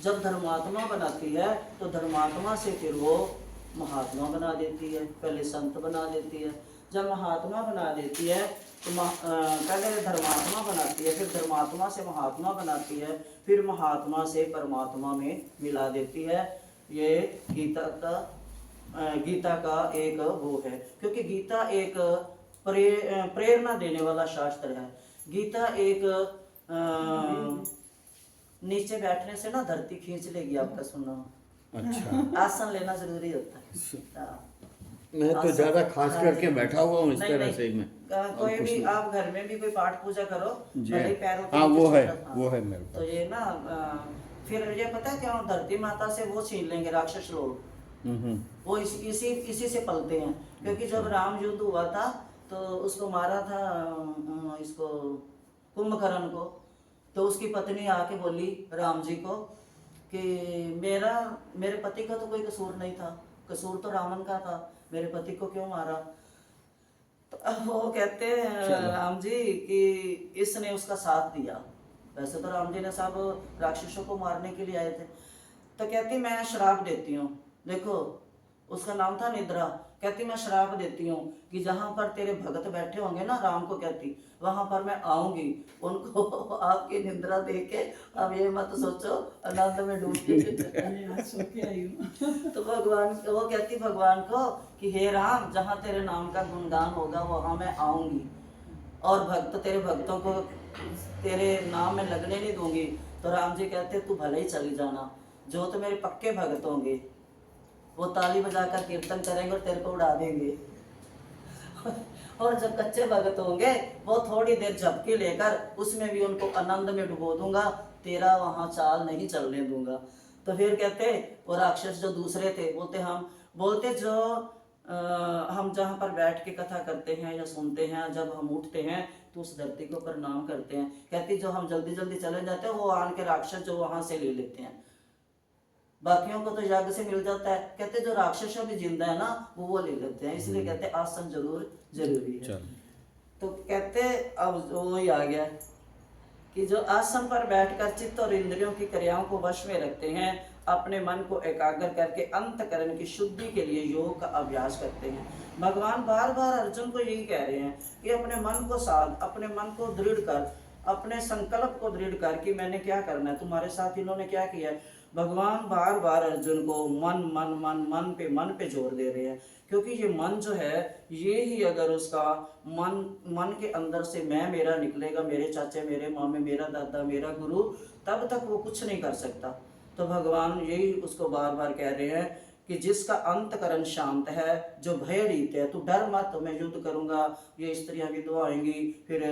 जब धर्मात्मा बनाती है तो धर्मात्मा से फिर वो महात्मा बना देती है, पहले संत बना देती है। जब महात्मा बना देती है तो पहले धर्मात्मा बनाती है, फिर धर्मात्मा से महात्मा बनाती है, फिर महात्मा से परमात्मा में मिला देती है। ये गीता का एक वो है, क्योंकि गीता एक प्रेरणा देने वाला शास्त्र है। गीता एक नीचे बैठने से ना धरती खींच लेगी आपका सुनना। अच्छा, आसन लेना जरूरी होता है। मैं तो ज्यादा खास करके बैठा हुआ हूँ इस तरह से। मैं कोई भी आप घर में भी कोई पाठ पूजा करो, पैरों हाँ वो है मेरे पास। तो ये ना फिर ये पता है क्या, धरती माता से वो छीन लेंगे राक्षस लोग। वो इसी से पलते हैं, क्योंकि जब राम युद्ध हुआ था तो उसको मारा था इसको कुंभकर्ण को, तो उसकी पत्नी आके बोली राम जी को कि मेरे पति का तो कोई कसूर नहीं था, कसूर तो रावण का था, मेरे पति को क्यों मारा? तो अब वो कहते हैं राम जी कि इसने उसका साथ दिया। वैसे तो राम जी ने सब राक्षसों को मारने के लिए आए थे। तो कहती मैं श्राप देती हूँ, देखो उसका नाम था निद्रा। कहती मैं श्राप देती हूँ कि जहाँ पर तेरे भगत बैठे होंगे ना, राम को कहती, वहां पर मैं आऊंगी, उनको आपकी निद्रा देके अब ये मत सोचो आनंद में डूब तो भगवान वो कहती भगवान को कि हे राम, जहाँ तेरे नाम का गुणगान होगा वहां मैं आऊंगी और तेरे भक्तों को तेरे नाम में लगने नहीं दूंगी। तो राम जी कहते तू भले ही चली जाना, जो तो मेरे पक्के भगत होंगे वो ताली बजाकर कीर्तन करेंगे और तेरे को उड़ा देंगे और जो कच्चे भगत होंगे वो थोड़ी देर झपकी लेकर उसमें भी उनको आनंद में डुबो दूंगा, तेरा वहां चाल नहीं चलने दूंगा। तो फिर कहते वो राक्षस जो दूसरे थे बोलते जो हम जहाँ पर बैठ के कथा करते हैं या सुनते हैं, जब हम उठते हैं तो उस धरती को प्रणाम करते हैं। कहती जो हम जल्दी जल्दी चले जाते हैं वो आन के राक्षस जो वहां से ले लेते हैं, बाकियों को तो यज्ञ से मिल जाता है। कहते जो राक्षस भी जिंदा है ना वो ले लेते हैं, इसलिए कहते आसन जरूरी है। तो कहते अब वही आ गया कि जो आसन पर बैठकर चित्त और इंद्रियों की क्रियाओं को वश में रखते हैं, अपने मन को एकाग्र करके अंतकरण की शुद्धि के लिए योग का अभ्यास करते हैं। भगवान बार बार अर्जुन को यही कह रहे हैं कि अपने मन को साध, अपने मन को दृढ़ कर, अपने संकल्प को दृढ़ कर कि मैंने क्या करना है। तुम्हारे साथ इन्होंने क्या किया है? भगवान बार बार अर्जुन को मन पे जोर दे रहे हैं, क्योंकि ये मन जो है ये ही अगर उसका मन के अंदर से मैं मेरा निकलेगा, मेरे चाचे, मेरे मामे, मेरा दादा, मेरा गुरु, तब तक वो कुछ नहीं कर सकता। तो भगवान यही उसको बार बार कह रहे हैं कि जिसका अंतकरण शांत है, जो भयरहित है, तू डर मत, मैं युद्ध करूंगा, ये स्त्रियां विधवा होंगी, फिर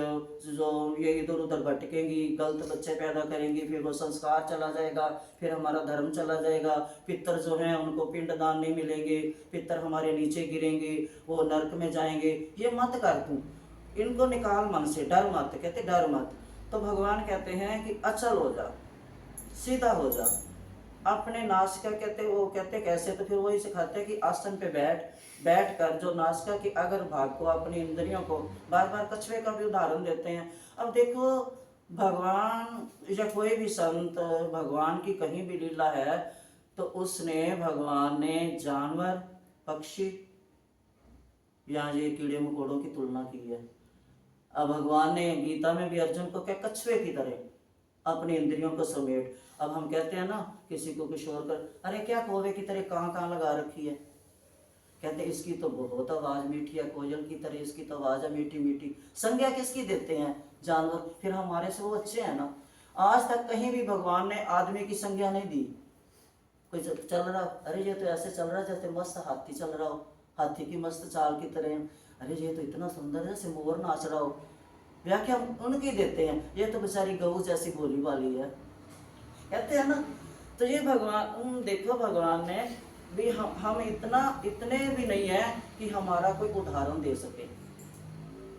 जो ये इधर उधर भटकेंगी, गलत बच्चे पैदा करेंगी, फिर वो संस्कार चला जाएगा, फिर हमारा धर्म चला जाएगा, पितर जो हैं उनको पिंडदान नहीं मिलेंगे, पितर हमारे नीचे गिरेंगे, वो नरक में जाएंगे, ये मत कर तू, इनको निकाल मन से, डर मत। कहते डर मत। तो भगवान कहते हैं कि अचल हो जा, सीधा हो जा, अपने नासिका, कहते वो कहते कैसे, तो फिर वही सिखाते हैं कि आसन पे बैठ कर जो नासिका की अगर भाग को, अपनी इंद्रियों को, बार बार कछुए का भी उदाहरण देते हैं। अब देखो भगवान या कोई भी संत भगवान की कहीं भी लीला है तो उसने, भगवान ने जानवर, पक्षी या ये कीड़े मकोड़ों की तुलना की है। अब भगवान ने गीता में भी अर्जुन को क्या, कछुए की तरह अपनी इंद्रियों को समेट। अब हम कहते हैं ना किसी को कुछ और कर, अरे क्या कौवे की तरह कहाँ कहाँ लगा रखी है, कहते इसकी तो बहुत आवाज मीठी है, कोयल की तरह इसकी तो आवाज है मीठी मीठी। संज्ञा किसकी देते हैं, जानवर, फिर हमारे से वो अच्छे हैं ना। आज तक कहीं भी भगवान ने आदमी की संज्ञा नहीं दी। कोई चल रहा, अरे ये तो ऐसे चल रहा जैसे मस्त हाथी चल रहा हो, हाथी की मस्त चाल की तरह, अरे ये तो इतना सुंदर है जैसे मोर नाच रहा हो। व्याख्या उनकी देते हैं, ये तो बेचारी गऊ जैसी बोली वाली है, कहते हैं ना। तो ये भगवान, देखो भगवान ने भी हम इतने भी नहीं है कि हमारा कोई उदाहरण दे सके,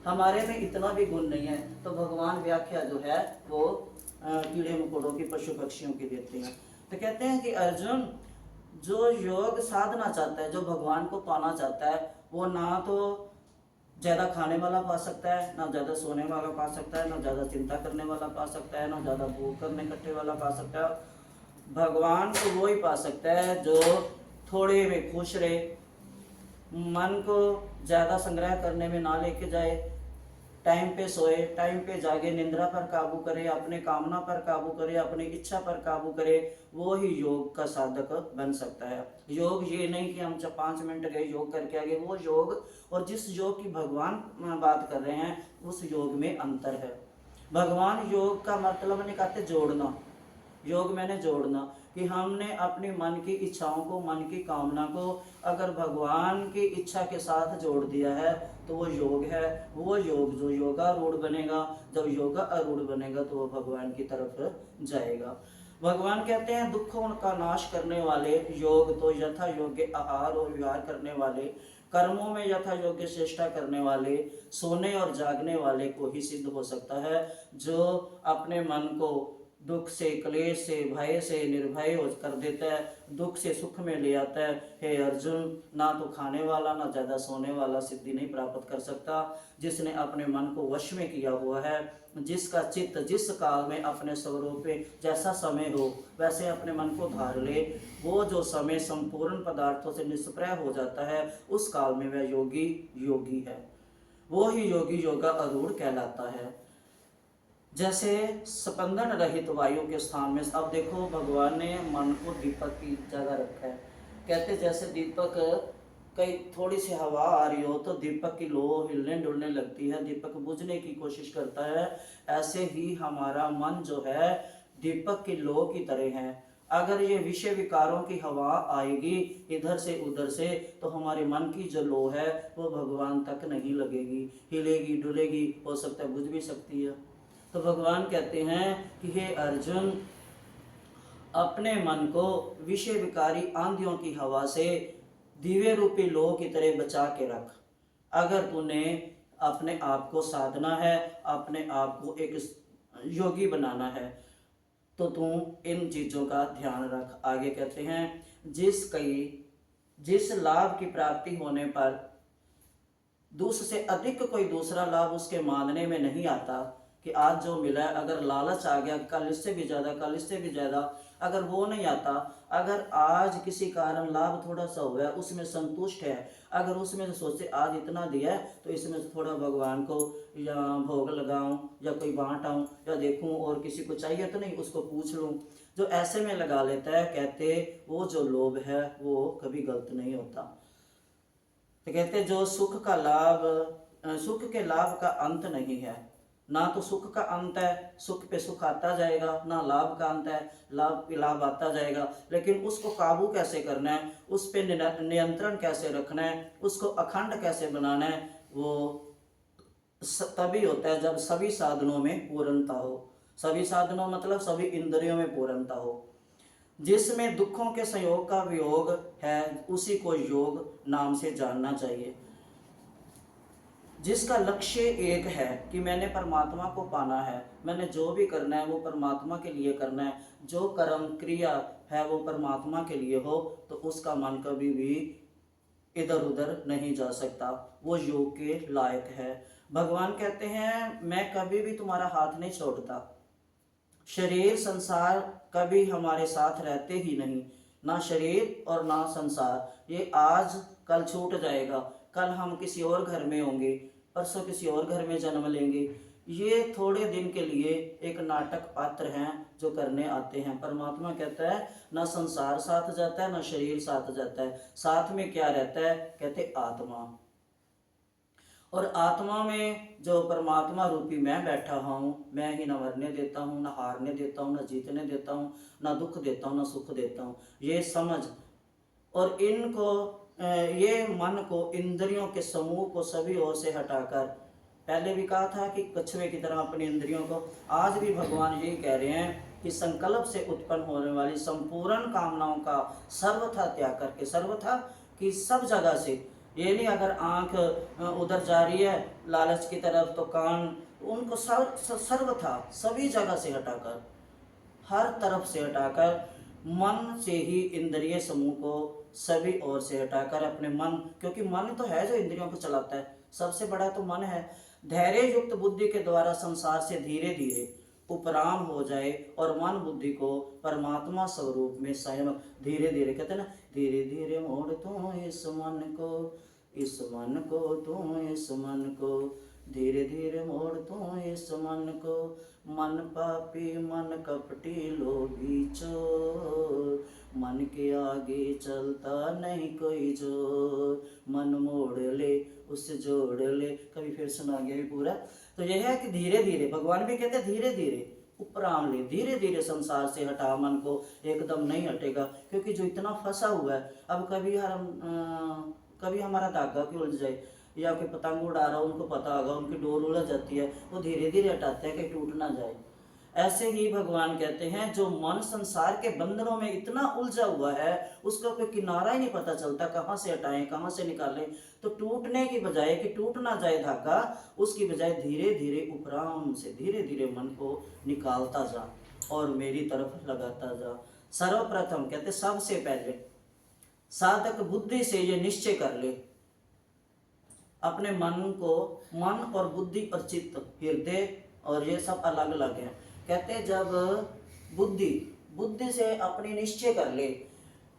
हमारे में इतना भी गुण नहीं है। तो भगवान व्याख्या जो है वो कीड़े मकोड़ों की, पशु पक्षियों की देते हैं। तो कहते हैं कि अर्जुन जो योग साधना चाहता है, जो भगवान को पाना चाहता है, वो ना तो ज़्यादा खाने वाला पा सकता है, ना ज़्यादा सोने वाला पा सकता है, ना ज़्यादा चिंता करने वाला पा सकता है, ना ज़्यादा भूख करने कट्टे वाला पा सकता है। भगवान को वो ही पा सकता है जो थोड़े में खुश रहे, मन को ज़्यादा संग्रह करने में ना लेके जाए, टाइम पे सोए, टाइम पे जागे, निंद्रा पर काबू करे, अपने कामना पर काबू करे, अपनी इच्छा पर काबू करे, वो ही योग का साधक बन सकता है। योग ये नहीं कि हम जब 5 मिनट गए योग करके आगे, वो योग और जिस योग की भगवान बात कर रहे हैं उस योग में अंतर है। भगवान योग का मतलब नहीं कहते जोड़ना, योग मैंने जोड़ना, कि हमने अपनी मन की इच्छाओं को, मन की कामना को अगर भगवान की इच्छा के साथ जोड़ दिया है तो वो योग है। वो योग जो योगारूढ़ बनेगा, जब योगारूढ़ बनेगा तो वो भगवान की तरफ जाएगा। भगवान कहते हैं दुखों का नाश करने वाले योग तो यथा योग्य आहार और विहार करने वाले, कर्मों में यथा योग्य चेष्टा करने वाले, सोने और जागने वाले को ही सिद्ध हो सकता है। जो अपने मन को दुख से, क्लेश से, भय से निर्भय हो कर देता है, दुख से सुख में ले आता है। हे अर्जुन, ना तो खाने वाला ना ज़्यादा सोने वाला सिद्धि नहीं प्राप्त कर सकता। जिसने अपने मन को वश में किया हुआ है, जिसका चित्त जिस काल में अपने स्वरूप पे जैसा समय हो वैसे अपने मन को धार ले, वो जो समय संपूर्ण पदार्थों से निष्प्रय हो जाता है, उस काल में वह योगी योगी है। वो ही योगी योगारूढ़ कहलाता है। जैसे स्पंदन रहित वायु के स्थान में, अब देखो भगवान ने मन को दीपक की जगह रखा है। कहते जैसे दीपक, कई थोड़ी सी हवा आ रही हो तो दीपक की लो हिलने डुलने लगती है, दीपक बुझने की कोशिश करता है। ऐसे ही हमारा मन जो है दीपक की लो की तरह है। अगर ये विषय विकारों की हवा आएगी इधर से उधर से, तो हमारे मन की जो लो है वो भगवान तक नहीं लगेगी, हिलेगी डुलेगी, हो सकता है बुझ भी सकती है। तो भगवान कहते हैं कि हे अर्जुन, अपने मन को विषय विकारी आंधियों की हवा से दिव्य रूपी लोह की तरह बचा के रख। अगर तूने अपने आप को साधना है, अपने आप को एक योगी बनाना है, तो तू इन चीज़ों का ध्यान रख। आगे कहते हैं जिस लाभ की प्राप्ति होने पर दूसरे से अधिक कोई दूसरा लाभ उसके मानने में नहीं आता, कि आज जो मिला है, अगर लालच आ गया कल इससे भी ज़्यादा, कल इससे भी ज़्यादा, अगर वो नहीं आता, अगर आज किसी कारण लाभ थोड़ा सा हुआ है उसमें संतुष्ट है, अगर उसमें से सोचे आज इतना दिया है तो इसमें से थोड़ा भगवान को या भोग लगाऊं या कोई बांट आऊँ या देखूं और किसी को चाहिए तो नहीं उसको पूछ लूं, जो ऐसे में लगा लेता है, कहते वो जो लोभ है वो कभी गलत नहीं होता। तो कहते जो सुख के लाभ का अंत नहीं है, ना तो सुख का अंत है, सुख पे सुख आता जाएगा, ना लाभ का अंत है, लाभ पे लाभ आता जाएगा। लेकिन उसको काबू कैसे करना है, उस पे नियंत्रण कैसे रखना है, उसको अखंड कैसे बनाना है, वो तभी होता है जब सभी साधनों में पूर्णता हो। सभी साधनों मतलब सभी इंद्रियों में पूर्णता हो। जिसमें दुखों के संयोग का वियोग है उसी को योग नाम से जानना चाहिए। जिसका लक्ष्य एक है कि मैंने परमात्मा को पाना है, मैंने जो भी करना है वो परमात्मा के लिए करना है, जो कर्म क्रिया है वो परमात्मा के लिए हो, तो उसका मन कभी भी इधर उधर नहीं जा सकता, वो योग के लायक है। भगवान कहते हैं मैं कभी भी तुम्हारा हाथ नहीं छोड़ता। शरीर संसार कभी हमारे साथ रहते ही नहीं, ना शरीर और ना संसार। ये आज कल छूट जाएगा, कल हम किसी और घर में होंगे, परसों किसी और घर में जन्म लेंगे। ये थोड़े दिन के लिए एक नाटक पात्र हैं जो करने आते हैं। परमात्मा कहता है ना संसार साथ जाता है ना शरीर साथ जाता है, साथ में क्या रहता है, कहते आत्मा। और आत्मा में जो परमात्मा रूपी मैं बैठा हूँ, मैं ही न मरने देता हूँ, न हारने देता हूँ, न जीतने देता हूँ, न दुख देता हूँ, न सुख देता हूँ। ये समझ और इनको ये मन को, इंद्रियों के समूह को सभी ओर से हटाकर, पहले भी कहा था कि कछुए की तरह अपनी इंद्रियों को, आज भी भगवान यही कह रहे हैं कि संकल्प से उत्पन्न होने वाली संपूर्ण कामनाओं का सर्वथा त्याग करके, सर्वथा कि सब जगह से, ये नहीं अगर आंख उधर जा रही है लालच की तरफ तो कान, उनको सर्वथा सभी जगह से हटाकर, हर तरफ से हटाकर, मन से ही इंद्रिय समूह को सभी ओर से हटाकर अपने मन, क्योंकि मन तो है जो इंद्रियों को चलाता है, सबसे बड़ा तो मन है। धैर्य युक्त बुद्धि के द्वारा संसार से धीरे धीरे उपराम हो जाए और मन बुद्धि को परमात्मा स्वरूप में स्वयं धीरे धीरे, कहते हैं ना, धीरे धीरे मोड़ तू इस मन को, इस मन को तू इस मन को, धीरे धीरे मोड़ तू इस मन को, मन पापी मन कपटी लोभी चोर, मन के आगे चलता नहीं कोई जोर, मन मोड़ ले उससे जोड़ ले। कभी फिर सुनाएंगे भी पूरा। तो यह है कि धीरे धीरे, भगवान भी कहते हैं धीरे धीरे उपराम ले, धीरे धीरे संसार से हटा मन को, एकदम नहीं हटेगा। क्योंकि जो इतना फंसा हुआ है, अब कभी हमारा धागा क्यों उलझ जाए, या कि पतंग उड़ा रहा, उनको पता होगा उनकी डोर उलझ जाती है, वो धीरे धीरे हटाते हैं कि टूट ना जाए। ऐसे ही भगवान कहते हैं जो मन संसार के बंधनों में इतना उलझा हुआ है, उसका कोई किनारा ही नहीं पता चलता, कहाँ से हटाएं कहाँ से निकालें। तो टूटने की बजाय कि टूट ना जाए धागा, उसकी बजाय धीरे धीरे उपराम से धीरे धीरे मन को निकालता जा और मेरी तरफ लगाता जा। सर्वप्रथम कहते सबसे पहले साधक बुद्धि से ये निश्चय कर ले, अपने मन को, मन और बुद्धि और चित्त, हृदय और ये सब अलग अलग हैं। कहते जब बुद्धि से अपनी निश्चय कर ले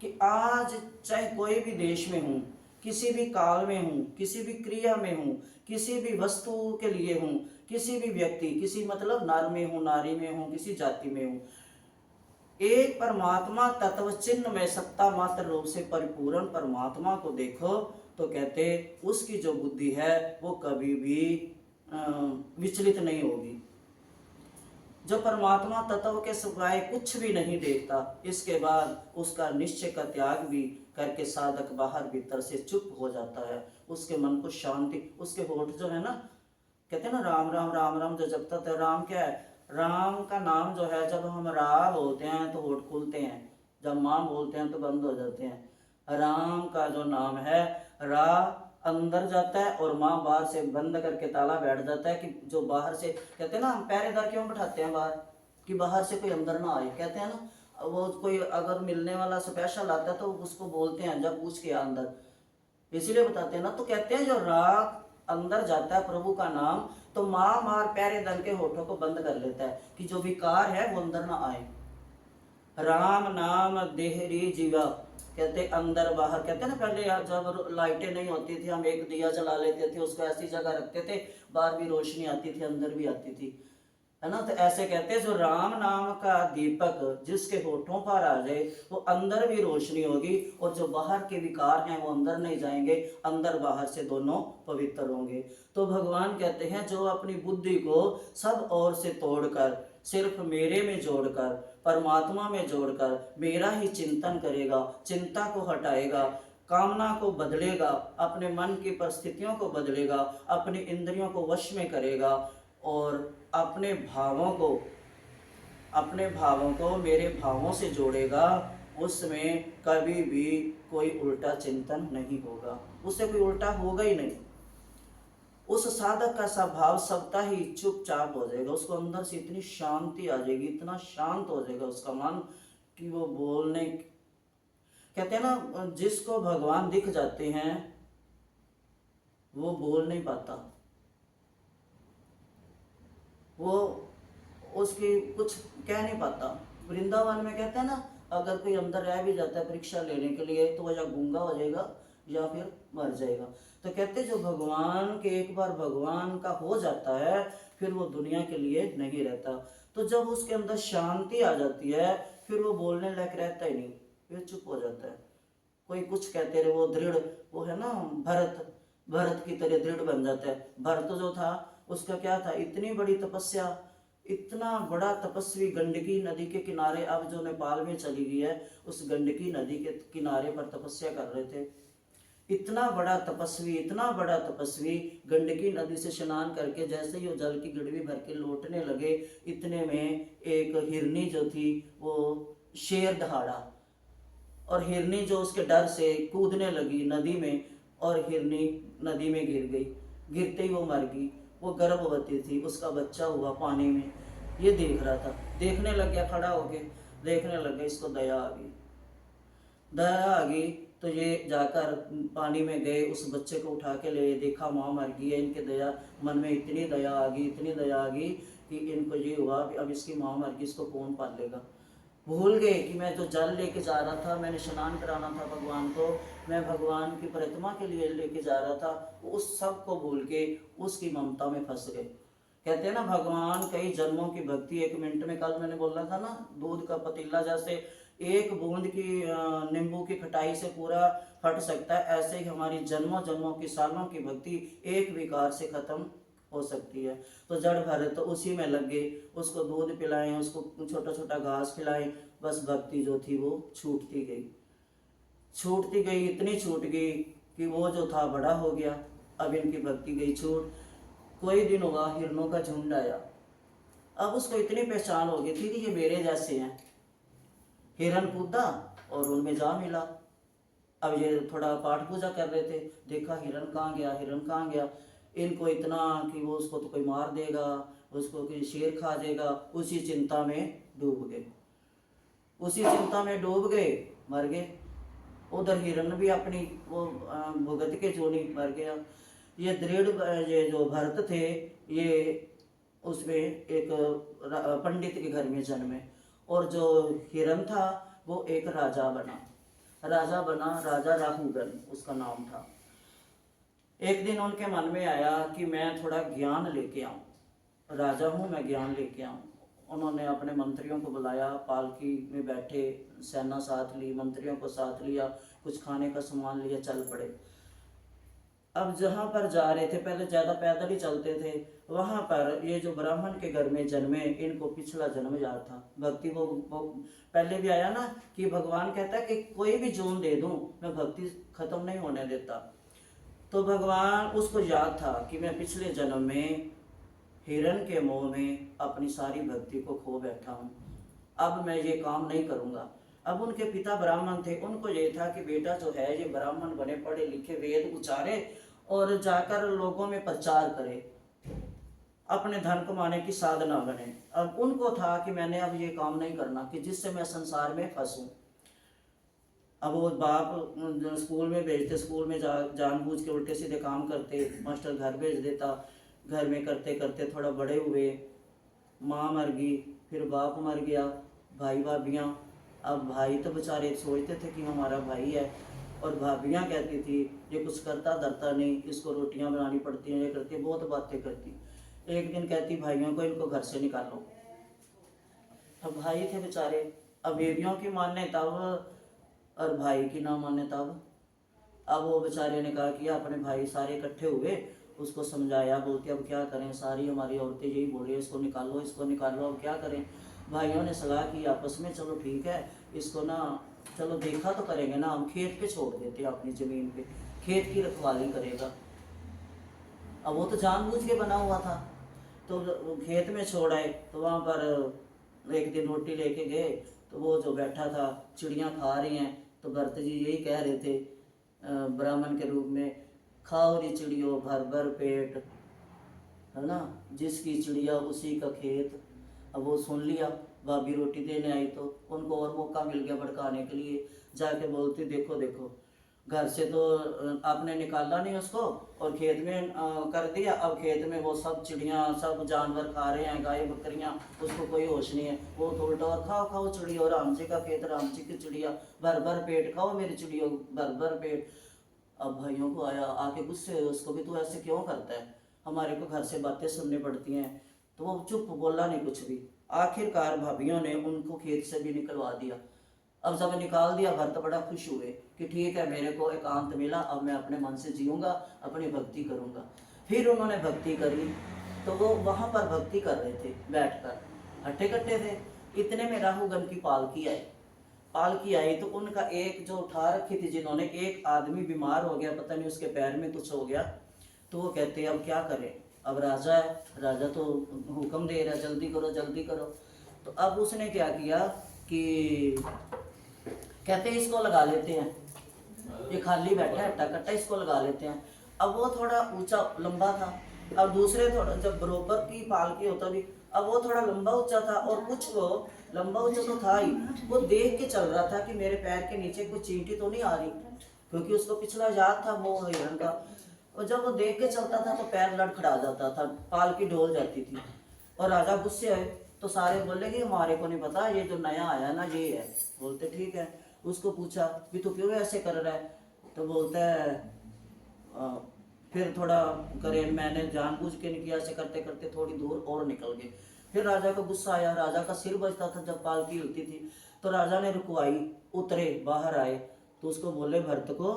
कि आज चाहे कोई भी देश में हूँ, किसी भी काल में हूँ, किसी भी क्रिया में हूँ, किसी भी वस्तु के लिए हूँ, किसी भी व्यक्ति, किसी मतलब नर में हूँ, नारी में हूँ, किसी जाति में हूँ, एक परमात्मा तत्व चिन्ह में सत्ता मात्र रूप से परिपूर्ण परमात्मा को देखो, तो कहते उसकी जो बुद्धि है वो कभी भी विचलित नहीं होगी। जो परमात्मा तत्व के सिवाय कुछ भी नहीं देखता, इसके बाद उसका निश्चय का त्याग भी करके साधक बाहर भीतर से चुप हो जाता है। उसके मन को शांति, उसके होठ जो है ना, कहते हैं ना राम राम राम राम जो जपता था, राम क्या है, राम का नाम जो है, जब हम रा बोलते हैं तो होठ खुलते हैं, जब माँ बोलते हैं तो बंद हो जाते हैं। राम का जो नाम है, रा अंदर जाता है और माँ बाहर से बंद करके ताला बैठ जाता है, कि जो बाहर से, कहते हैं ना हम पहरेदार क्यों बैठाते हैं बाहर, कि बाहर से कोई अंदर ना आए। कहते हैं ना, वो कोई अगर मिलने वाला स्पेशल आता है तो उसको बोलते हैं जब पूछ के अंदर, इसीलिए बताते हैं ना। तो कहते हैं जो राग अंदर जाता है प्रभु का नाम, तो माँ मार पहरेदार के होठों को बंद कर लेता है कि जो विकार है वो अंदर ना आए। राम नाम देहरी जीवा, कहते अंदर बाहर। कहते ना पहले जब लाइटें नहीं होती थी, हम एक दिया जला लेते थे, उसको ऐसी जगह रखते थे, बाहर भी रोशनी आती थी अंदर भी आती थी। है ना। तो ऐसे कहते हैं जो राम नाम का दीपक जिसके होठों पर आ जाए वो अंदर भी रोशनी होगी, और जो बाहर के विकार हैं वो अंदर नहीं जाएंगे, अंदर बाहर से दोनों पवित्र होंगे। तो भगवान कहते हैं जो अपनी बुद्धि को सब ओर से तोड़कर सिर्फ मेरे में जोड़कर, परमात्मा में जोड़कर मेरा ही चिंतन करेगा, चिंता को हटाएगा, कामना को बदलेगा, अपने मन की परिस्थितियों को बदलेगा, अपनी इंद्रियों को वश में करेगा, और अपने भावों को मेरे भावों से जोड़ेगा, उसमें कभी भी कोई उल्टा चिंतन नहीं होगा, उससे कोई उल्टा होगा ही नहीं। उस साधक का स्वभाव सबका ही चुपचाप हो जाएगा, उसको अंदर से इतनी शांति आ जाएगी, इतना शांत हो जाएगा उसका मन कि वो बोलने, कहते हैं ना जिसको भगवान दिख जाते हैं वो बोल नहीं पाता, वो उसकी कुछ कह नहीं पाता। वृंदावन में कहते हैं ना अगर कोई अंदर रह भी जाता है परीक्षा लेने के लिए तो वह या गूंगा हो जाएगा या फिर मर जाएगा। तो कहते जो भगवान के एक बार भगवान का हो जाता है फिर वो दुनिया के लिए नहीं रहता। तो जब उसके अंदर शांति आ जाती है फिर वो बोलने लायक रहता ही नहीं, फिर चुप हो जाता है। कोई कुछ कहते रहे वो दृढ़, वो है ना भरत की तरह दृढ़ बन जाता है। भरत जो था उसका क्या था, इतनी बड़ी तपस्या, इतना बड़ा तपस्वी गंडकी नदी के किनारे, अब जो नेपाल में चली गई है उस गंडकी नदी के किनारे पर तपस्या कर रहे थे। इतना बड़ा तपस्वी गंडकी नदी से स्नान करके जैसे ही वो जल की गड़वी भर के लौटने लगे, इतने में एक हिरनी जो थी वो शेर दहाड़ा, और हिरनी जो उसके डर से कूदने लगी नदी में, और हिरनी नदी में गिर गई। गिरते ही वो मर गई। वो गर्भवती थी, उसका बच्चा हुआ पानी में, ये देख रहा था, देखने लग गया, खड़ा होके देखने लग गया। इसको दया आ गई तो ये जाकर पानी में गए, उस बच्चे को उठा के ले, देखा माँ मर गई है। इनके दया मन में इतनी दया आ गई कि इनको ये हुआ अब इसकी माँ मर गई, इसको कौन पालेगा। भूल गए कि मैं जो जल लेके जा रहा था, मैंने स्नान कराना था भगवान को, मैं भगवान की प्रतिमा के लिए लेके जा रहा था, उस सब को भूल के उसकी ममता में फंस गए। कहते हैं ना भगवान कई जन्मों की भक्ति 1 मिनट में, कल मैंने बोला था ना दूध का पतीला जैसे एक बूंद की नींबू की खटाई से पूरा फट सकता है, ऐसे ही हमारी जन्मों की सालों की भक्ति एक विकार से खत्म हो सकती है। तो जड़ भरत तो उसी में लग गए, उसको दूध पिलाएं, उसको छोटा छोटा घास खिलाएं, बस भक्ति जो थी वो छूटती गई, इतनी छूट गई कि वो जो था बड़ा हो गया। अब इनकी भक्ति गई छूट। कोई दिन हुआ हिरणों का झुंड आया, अब उसको इतनी पहचान हो गई थी कि ये मेरे जैसे हैं। हिरण कूदा और उनमें जा मिला। अब ये थोड़ा पाठ पूजा कर रहे थे, देखा हिरण कहाँ गया। इनको इतना कि वो उसको तो कोई मार देगा, उसको कोई शेर खा जाएगा, उसी चिंता में डूब गए, मर गए। उधर हिरण भी अपनी वो भुगत के चोनी मर गया। ये ये जो भरत थे ये उसमें एक पंडित के घर में जन्मे, और जो हिरण था वो एक राजा बना, राजा राहुगन उसका नाम था। एक दिन उनके मन में आया कि मैं थोड़ा ज्ञान लेके आऊँ, राजा हूँ मैं, ज्ञान लेके आऊँ। उन्होंने अपने मंत्रियों को बुलाया, पालकी में बैठे, सेना साथ ली, मंत्रियों को साथ लिया, कुछ खाने का सामान लिया, चल पड़े। अब जहाँ पर जा रहे थे, पहले ज़्यादा पैदल ही चलते थे, वहाँ पर ये जो ब्राह्मण के घर में जन्मे, इनको पिछला जन्म याद था। भक्ति वो पहले भी आया ना कि भगवान कहता है कि कोई भी जून दे दूँ मैं भक्ति खत्म नहीं होने देता। तो भगवान उसको याद था कि मैं पिछले जन्म में हिरण के मोह में अपनी सारी भक्ति को खो बैठा हूँ, अब मैं ये काम नहीं करूँगा। अब उनके पिता ब्राह्मण थे, उनको ये था कि बेटा जो है ये ब्राह्मण बने, पढ़े लिखे, वेद उच्चारे और जाकर लोगों में प्रचार करे, अपने धन कमाने की साधना बने। अब उनको था कि मैंने अब ये काम नहीं करना कि जिससे मैं संसार में फंसूं। अब वो बाप स्कूल में भेजते, स्कूल में जानबूझ के उल्टे सीधे काम करते, मास्टर घर भेज देता, घर में करते करते थोड़ा बड़े हुए, माँ मर गई, फिर बाप मर गया, भाई भाभियाँ। अब भाई तो बेचारे सोचते थे कि हमारा भाई है, और भाभियाँ कहती थी ये कुछ करता धरता नहीं, इसको रोटियां बनानी पड़ती हैं, ये करती, बहुत बातें करती। एक दिन कहती भाइयों को इनको घर से निकालो। अब भाई थे बेचारे, अब बेबियों की माने तब और भाई की ना माने तब। अब वो बेचारे ने कहा कि अपने भाई सारे इकट्ठे हुए, उसको समझाया, बोलते अब क्या करें, सारी हमारी औरतें यही बोल रही है इसको निकालो इसको निकालो, अब क्या करें। भाइयों ने सलाह की आपस में, चलो ठीक है इसको ना, चलो देखा तो करेंगे ना, हम खेत पे छोड़ देते हैं अपनी ज़मीन पे, खेत की रखवाली करेगा। अब वो तो जानबूझ के बना हुआ था, तो खेत में छोड़ आए। तो वहाँ पर एक दिन रोटी लेके गए, तो वो जो बैठा था, चिड़ियाँ खा रही हैं, तो भरत जी यही कह रहे थे ब्राह्मण के रूप में, खाओ री चिड़ियों भर भर पेट, है ना, जिसकी चिड़िया उसी का खेत। अब वो सुन लिया, भाभी रोटी देने आई तो उनको और मौका मिल गया भड़काने के लिए। जाके बोलती देखो देखो, घर से तो आपने निकाला नहीं उसको, और खेत में कर दिया, अब खेत में वो सब चिड़ियाँ सब जानवर खा रहे हैं, गाय बकरियाँ, उसको कोई होश नहीं है। वो तो उल्टा और खाओ खाओ चिड़िया, राम जी का खेत राम जी की चिड़िया, भर भर पेट खाओ मेरी चिड़िया भर भर पेट। अब भाइयों को आया, आके गुस्से हुए उसको भी, तू ऐसे क्यों करता है, हमारे को घर से बातें सुननी पड़ती हैं। तो वो चुप, बोला नहीं कुछ भी। आखिरकार भाभीियों ने उनको खेत से भी निकलवा दिया। अब जब निकाल दिया, भरत बड़ा खुश हुए कि ठीक है मेरे को एकांत मिला, अब मैं अपने मन से जीऊँगा, अपनी भक्ति करूँगा। फिर उन्होंने भक्ति करी, तो वो वहाँ पर भक्ति कर रहे थे बैठकर, हट्टे कट्टे थे। इतने में राहुगण की पालकी आई। पालकी आई तो उनका एक जो उठा रखी थी जिन्होंने, एक आदमी बीमार हो गया, पता नहीं उसके पैर में कुछ हो गया। तो वो कहते अब क्या करें, अब राजा है, राजा तो हुक्म दे रहा जल्दी करो जल्दी करो। तो अब उसने क्या किया कि कहते इसको लगा लेते हैं, ये खाली बैठा है हट्टा कट्टा, इसको लगा लेते हैं। अब वो थोड़ा ऊंचा लंबा था, अब दूसरे थोड़ा जब बरोबर की पालकी होता भी, अब वो थोड़ा लंबा ऊंचा था, और कुछ वो लंबा ऊंचा तो था ही, वो देख के चल रहा था कि मेरे पैर के नीचे कोई चींटी तो नहीं आ रही, क्योंकि उसको पिछला याद था वो हिरण का। और जब वो देख के चलता था तो पैर लड़खड़ा जाता था, पालकी डोल जाती थी। और राजा गुस्से आए, तो सारे बोले कि हमारे को नहीं पता, ये जो नया आया ना ये है। बोलते ठीक है। उसको पूछा कि तू क्यों ऐसे कर रहा है, तो बोलता है फिर थोड़ा करे, मैंने जानबूझ के नहीं किया, ऐसे करते करते थोड़ी दूर और निकल गए। फिर राजा को गुस्सा आया, राजा का सिर बजता था जब पालकी हिलती थी। तो राजा ने रुकवाई, उतरे बाहर आए, तो उसको बोले भरत को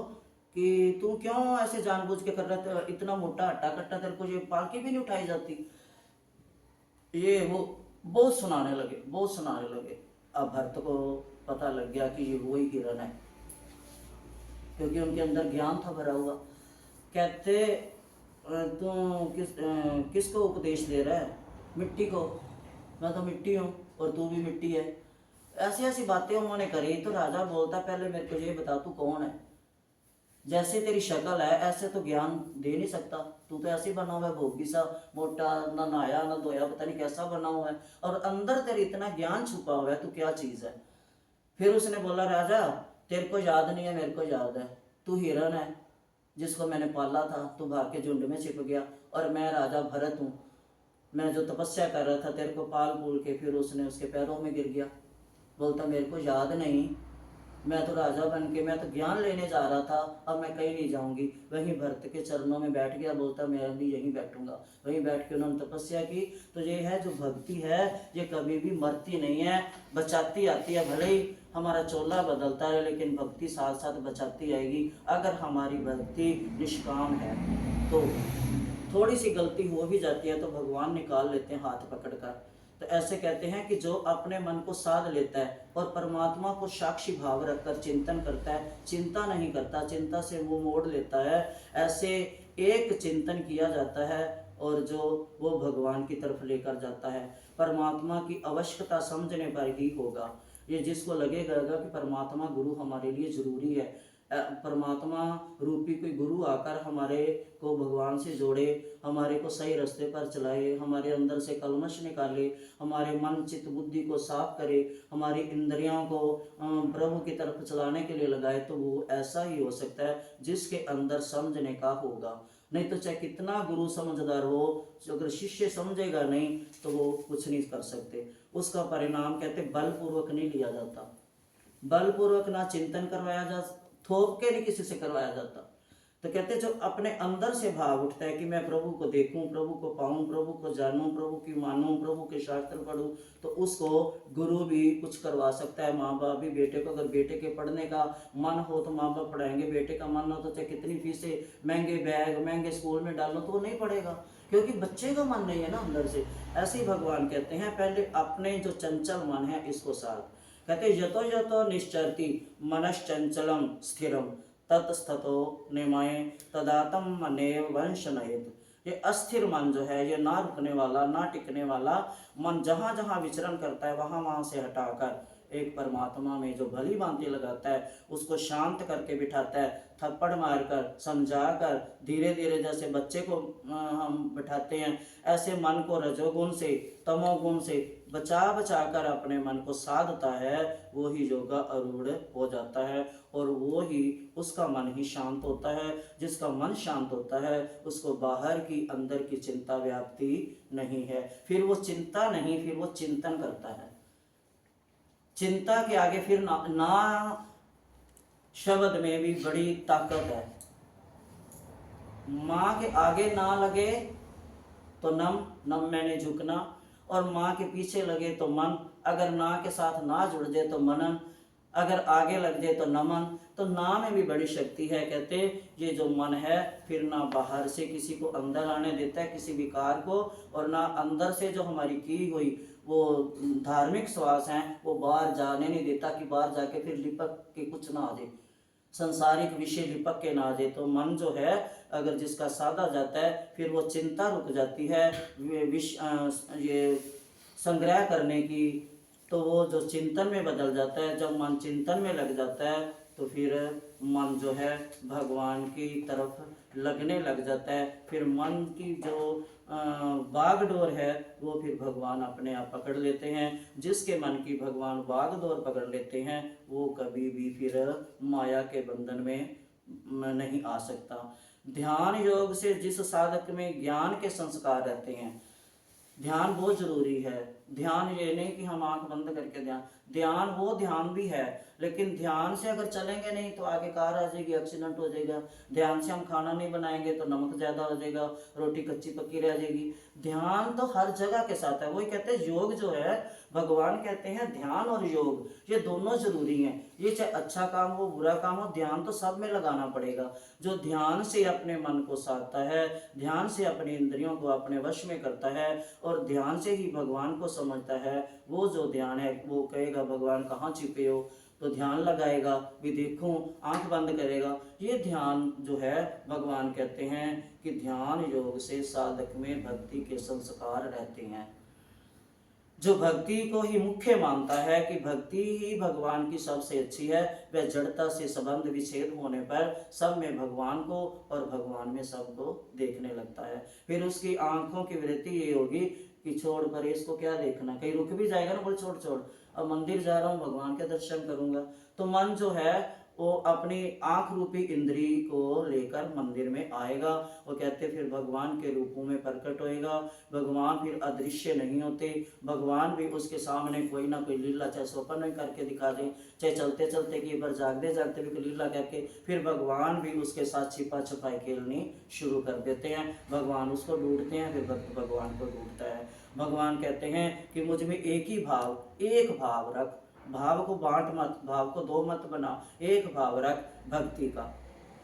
कि तू क्यों ऐसे जानबूझ के कर रहा था, इतना मोटा हट्टा कट्टा, तेरे को ये पालकी भी नहीं उठाई जाती। ये वो बहुत सुनाने लगे, बहुत सुनाने लगे। अब भरत को पता लग गया कि ये वही हिरण है, क्योंकि उनके अंदर ज्ञान था भरा हुआ। कहते तू किसको उपदेश दे रहा है, मिट्टी को, मैं तो मिट्टी हूँ और तू भी मिट्टी है। ऐसी ऐसी बातें उन्होंने करी। तो राजा बोलता पहले मेरे को ये बता तू कौन है, जैसे तेरी शक्ल है ऐसे तो ज्ञान दे नहीं सकता, तू तो ऐसे बना हुआ है भोगी सा, मोटा, ना नहाया ना धोया, पता नहीं कैसा बना हुआ है, और अंदर तेरे इतना ज्ञान छुपा हुआ है, तू क्या चीज़ है। फिर उसने बोला राजा तेरे को याद नहीं है, मेरे को याद है, तू हिरण है जिसको मैंने पाला था, तू भाग के झुंड में छिप गया, और मैं राजा भरत हूँ, मैं जो तपस्या कर रहा था तेरे को पाल पूल के, फिर उसने उसके पैरों में गिर गया। बोलता मेरे को याद नहीं, मैं तो राजा बन के, मैं तो ज्ञान लेने जा रहा था, अब मैं कहीं नहीं जाऊंगी। वहीं भरत के चरणों में बैठ गया, बोलता मैं भी यहीं बैठूंगा। वहीं बैठ के उन्होंने तपस्या की। तो ये है जो भक्ति है, ये कभी भी मरती नहीं है, बचाती आती है। भले ही हमारा चोला बदलता है, लेकिन भक्ति साथ साथ बचाती आएगी। अगर हमारी भक्ति निष्काम है तो थोड़ी सी गलती हो भी जाती है तो भगवान निकाल लेते हैं हाथ पकड़कर। तो ऐसे कहते हैं कि जो अपने मन को साध लेता है और परमात्मा को साक्षी भाव रखकर चिंतन करता है, चिंता नहीं करता, चिंता से मुंह मोड़ लेता है, ऐसे एक चिंतन किया जाता है और जो वो भगवान की तरफ लेकर जाता है। परमात्मा की आवश्यकता समझने पर ही होगा। ये जिसको लगेगा कि परमात्मा गुरु हमारे लिए जरूरी है, परमात्मा रूपी कोई गुरु आकर हमारे को भगवान से जोड़े, हमारे को सही रास्ते पर चलाए, हमारे अंदर से कलमश निकाले, हमारे मन चित्त बुद्धि को साफ करे, हमारी इंद्रियों को प्रभु की तरफ चलाने के लिए लगाए, तो वो ऐसा ही हो सकता है जिसके अंदर समझने का होगा। नहीं तो चाहे कितना गुरु समझदार हो, अगर शिष्य समझेगा नहीं तो वो कुछ नहीं कर सकते। उसका परिणाम कहते बलपूर्वक नहीं लिया जाता, बलपूर्वक ना चिंतन करवाया जा, थोप के नहीं किसी से करवाया जाता। तो कहते जो अपने अंदर से भाव उठता है कि मैं प्रभु को देखूं, प्रभु को पाऊं, प्रभु को जानूं, प्रभु की मानूं, प्रभु के शास्त्र पढ़ूं, तो उसको गुरु भी कुछ करवा सकता है, माँ बाप भी बेटे को। अगर बेटे के पढ़ने का मन हो तो माँ बाप पढ़ाएंगे, बेटे का मन हो तो चाहे कितनी फीसें, महंगे बैग, महंगे स्कूल में डालो तो वो नहीं पढ़ेगा, क्योंकि बच्चे का मन नहीं है ना अंदर से। ऐसे ही भगवान कहते हैं पहले अपने जो चंचल मन है इसको साथ। कहते यतो यतो निश्चरति मनश्चंचलम स्थिरम ततस्ततो निमय तदातम मनेव वंश नयत। ये अस्थिर मन जो है, ये ना रुकने वाला, ना टिकने वाला मन जहाँ जहाँ विचरण करता है वहाँ वहाँ से हटाकर एक परमात्मा में जो भली भांति लगाता है, उसको शांत करके बिठाता है, थप्पड़ मारकर, समझाकर, धीरे धीरे जैसे बच्चे को हम बिठाते हैं, ऐसे मन को रजोगुण से, तमोगुण से बचा बचा कर अपने मन को साधता है, वो ही योगा आरूढ़ हो जाता है और वो ही, उसका मन ही शांत होता है। जिसका मन शांत होता है उसको बाहर की अंदर की चिंता व्याप्ति नहीं है। फिर वो चिंता नहीं, फिर वो चिंतन करता है। चिंता के आगे फिर ना शब्द में भी बड़ी ताकत है। माँ के आगे ना लगे तो नम नम मैंने झुकना, और माँ के पीछे लगे तो मन, अगर ना के साथ ना जुड़ जाए तो मनन, अगर आगे लग जाए तो नमन। तो ना में भी बड़ी शक्ति है। कहते ये जो मन है फिर ना बाहर से किसी को अंदर आने देता है, किसी विकार को, और ना अंदर से जो हमारी की हुई वो धार्मिक श्वास हैं वो बाहर जाने नहीं देता कि बाहर जाके फिर लिपक के कुछ ना आ जाए, संसारिक विषय लिपक के ना आ जाए। तो मन जो है अगर जिसका साधा जाता है फिर वो चिंता रुक जाती है ये संग्रह करने की, तो वो जो चिंतन में बदल जाता है। जब मन चिंतन में लग जाता है तो फिर मन जो है भगवान की तरफ लगने लग जाता है। फिर मन की जो बागडोर है वो फिर भगवान अपने आप पकड़ लेते हैं। जिसके मन की भगवान बागडोर पकड़ लेते हैं वो कभी भी फिर माया के बंधन में नहीं आ सकता। ध्यान योग से जिस साधक में ज्ञान के संस्कार रहते हैं, ध्यान बहुत जरूरी है। ध्यान ये नहीं कि हम आंख बंद करके ध्यान वो ध्यान भी है, लेकिन ध्यान से अगर चलेंगे नहीं तो आगे कार आ जाएगी, एक्सीडेंट हो जाएगा। ध्यान से हम खाना नहीं बनाएंगे तो नमक ज़्यादा हो जाएगा, रोटी कच्ची पक्की रह जाएगी। ध्यान तो हर जगह के साथ है। वही कहते हैं योग जो है, भगवान कहते हैं ध्यान और योग ये दोनों जरूरी हैं। ये चाहे अच्छा काम हो बुरा काम हो, ध्यान तो सब में लगाना पड़ेगा। जो ध्यान से अपने मन को साधता है, ध्यान से अपनी इंद्रियों को अपने वश में करता है और ध्यान से ही भगवान को समझता है, वो जो ध्यान है वो कहेगा भगवान कहाँ छिपे हो, तो ध्यान लगाएगा भी देखूं, आंख बंद करेगा। ये ध्यान जो है भगवान कहते हैं कि ध्यान योग से साधक में भक्ति के संस्कार रहते हैं। जो भक्ति को ही मुख्य मानता है कि भक्ति ही भगवान की सबसे अच्छी है, वह जड़ता से संबंध विच्छेद होने पर सब में भगवान को और भगवान में सबको देखने लगता है। फिर उसकी आंखों की वृत्ति ये होगी कि छोड़ पर इसको क्या देखना, कहीं रुक भी जाएगा ना, बोल छोड़ छोड़, अब मंदिर जा रहा हूँ भगवान के दर्शन करूंगा। तो मन जो है वो अपनी आंख रूपी इंद्री को लेकर मंदिर में आएगा। वो कहते फिर भगवान के रूपों में प्रकट होएगा। भगवान फिर अदृश्य नहीं होते, भगवान भी उसके सामने कोई ना कोई लीला, चाहे स्वप्न में करके दिखा दें, चाहे चलते चलते की बार जागते जागते भी कोई लीला करके, फिर भगवान भी उसके साथ छिपा छुपाई खेलनी शुरू कर देते हैं। भगवान उसको ढूंढते हैं, फिर भक्त भगवान को ढूंढता है। भगवान कहते हैं कि मुझ में एक ही भाव, एक भाव रख, भाव को बांट मत, भाव को दो मत बना, एक भाव रख भक्ति का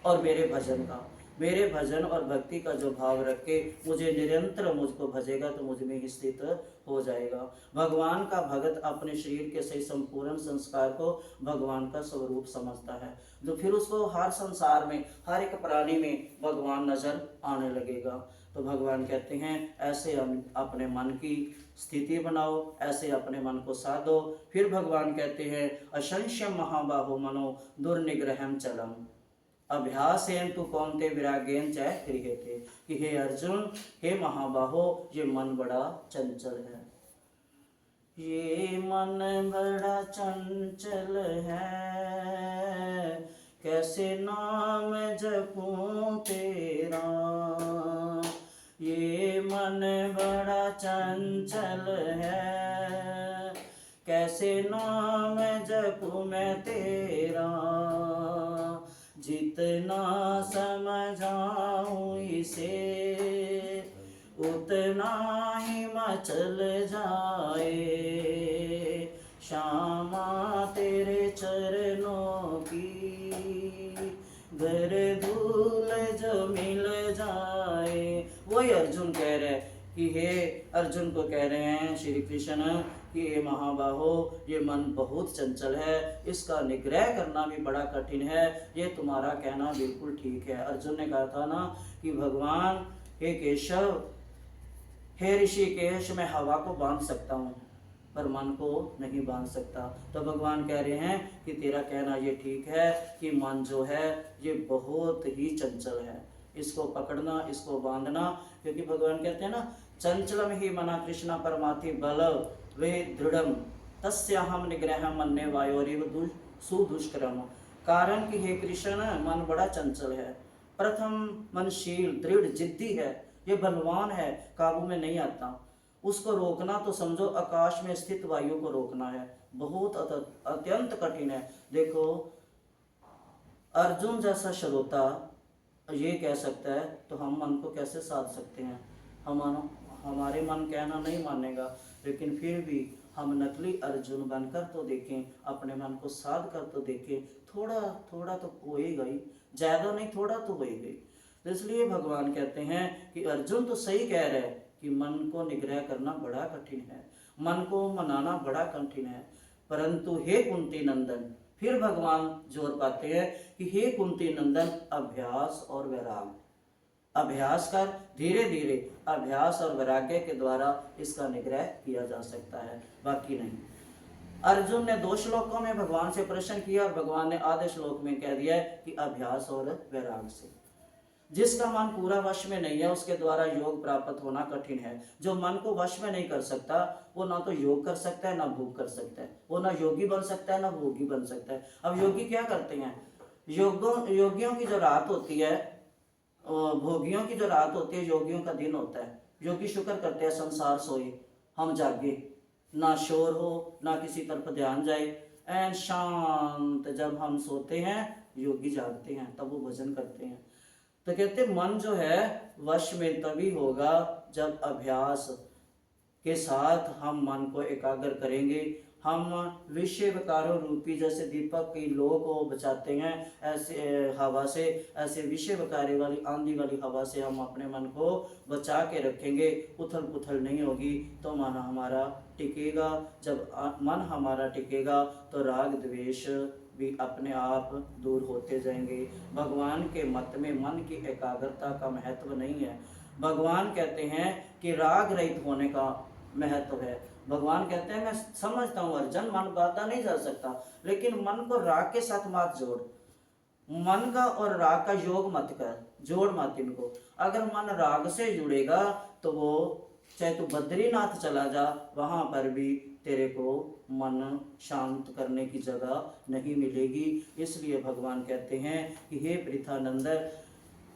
और मेरे भजन का। मेरे भजन और भक्ति का जो भाव रख के मुझे निरंतर मुझको भजेगा तो मुझ में ही स्थित हो जाएगा। भगवान का भगत अपने शरीर के सही संपूर्ण संस्कार को भगवान का स्वरूप समझता है, जो फिर उसको हर संसार में, हर एक प्राणी में भगवान नजर आने लगेगा। तो भगवान कहते हैं ऐसे हम अपने मन की स्थिति बनाओ, ऐसे अपने मन को साधो। फिर भगवान कहते हैं अशंशम महाबाहो मनो दुर्निग्रहम चलम अभ्यासेन तु कौन्ते विरागेन च क्रियते। कि हे अर्जुन, हे महाबाहो, ये मन बड़ा चंचल है, ये मन बड़ा चंचल है, कैसे नाम जपूं तेरा। ये मन बड़ा चंचल है, कैसे नाम जपूं मैं तेरा। जितना समझाऊं इसे उतना ही मचल जाए, श्यामा तेरे चरणों की घर धूल जो मिल जाए। वही अर्जुन कह रहे हैं कि हे अर्जुन को कह रहे हैं श्री कृष्ण कि ये महाबाहो, ये मन बहुत चंचल है, इसका निग्रह करना भी बड़ा कठिन है। ये तुम्हारा कहना बिल्कुल ठीक है। अर्जुन ने कहा था ना कि भगवान हे केशव, हे ऋषिकेश, मैं हवा को बांध सकता हूँ पर मन को नहीं बांध सकता। तो भगवान कह रहे हैं कि तेरा कहना ये ठीक है कि मन जो है ये बहुत ही चंचल है, इसको पकड़ना, इसको बांधना, क्योंकि भगवान कहते हैं ना चंचलम ही मना कृष्णा परमाति बल वे दृढ़म तस्याहम निग्रह मन्ने वायोरिव सुदुष्करम। कारण कि हे कृष्ण, मन बड़ा चंचल है, प्रथम मनशील दृढ़ जिद्दी है, ये बलवान है, काबू में नहीं आता। उसको रोकना तो समझो आकाश में स्थित वायु को रोकना है, बहुत अत्यंत कठिन है। देखो अर्जुन जैसा श्रोता ये कह सकता है तो हम मन को कैसे साध सकते हैं? हमारे मन कहना नहीं मानेगा, लेकिन फिर भी हम नकली अर्जुन बनकर तो देखें, अपने मन को साध कर तो देखें, थोड़ा थोड़ा तो होएगा ही, ज़्यादा नहीं थोड़ा तो होएगा ही। तो इसलिए भगवान कहते हैं कि अर्जुन तो सही कह रहे हैं कि मन को निग्रह करना बड़ा कठिन है, मन को मनाना बड़ा कठिन है, परंतु हे कुंती नंदन, फिर भगवान जोर पाते हैं कि हे कुंती नंदन, अभ्यास और वैराग, अभ्यास कर, धीरे धीरे अभ्यास और वैराग्य के द्वारा इसका निग्रह किया जा सकता है, बाकी नहीं। अर्जुन ने 2 श्लोकों में भगवान से प्रश्न किया और भगवान ने आधे श्लोक में कह दिया है कि अभ्यास और वैराग से। जिसका मन पूरा वश में नहीं है उसके द्वारा योग प्राप्त होना कठिन है। जो मन को वश में नहीं कर सकता वो ना तो योग कर सकता है ना भोग कर सकता है, वो ना योगी बन सकता है ना भोगी बन सकता है। अब योगी क्या करते हैं? योगियों की जो रात होती है, भोगियों की जो रात होती है, योगियों का दिन होता है। योगी शुक्र करते हैं संसार सोए, हम जागे, ना शोर हो ना किसी तरफ ध्यान जाए, एन शांत। जब हम सोते हैं योगी जागते हैं, तब वो भजन करते हैं। तो कहते मन जो है वश में तभी होगा जब अभ्यास के साथ हम मन को एकाग्र करेंगे। हम विषय विकारों रूपी, जैसे दीपक की लो को बचाते हैं ऐसे हवा से, ऐसे विषय विकारे वाली आंधी वाली हवा से हम अपने मन को बचा के रखेंगे। उथल पुथल नहीं होगी तो मन हमारा टिकेगा। जब मन हमारा टिकेगा तो राग द्वेष भी अपने आप दूर होते जाएंगे। भगवान के मत में मन की एकाग्रता का महत्व नहीं है। भगवान कहते हैं कि राग रहित होने का महत्व है। भगवान कहते हैं मैं समझता हूँ अर्जुन, मन बांधा नहीं जा सकता, लेकिन मन को राग के साथ मत जोड़, मन का और राग का योग मत कर, जोड़ मत इनको। अगर मन राग से जुड़ेगा तो वो चाहे तू बद्रीनाथ चला जा, वहां पर भी तेरे को मन शांत करने की जगह नहीं मिलेगी। इसलिए भगवान कहते हैं कि हे पृथानंदन।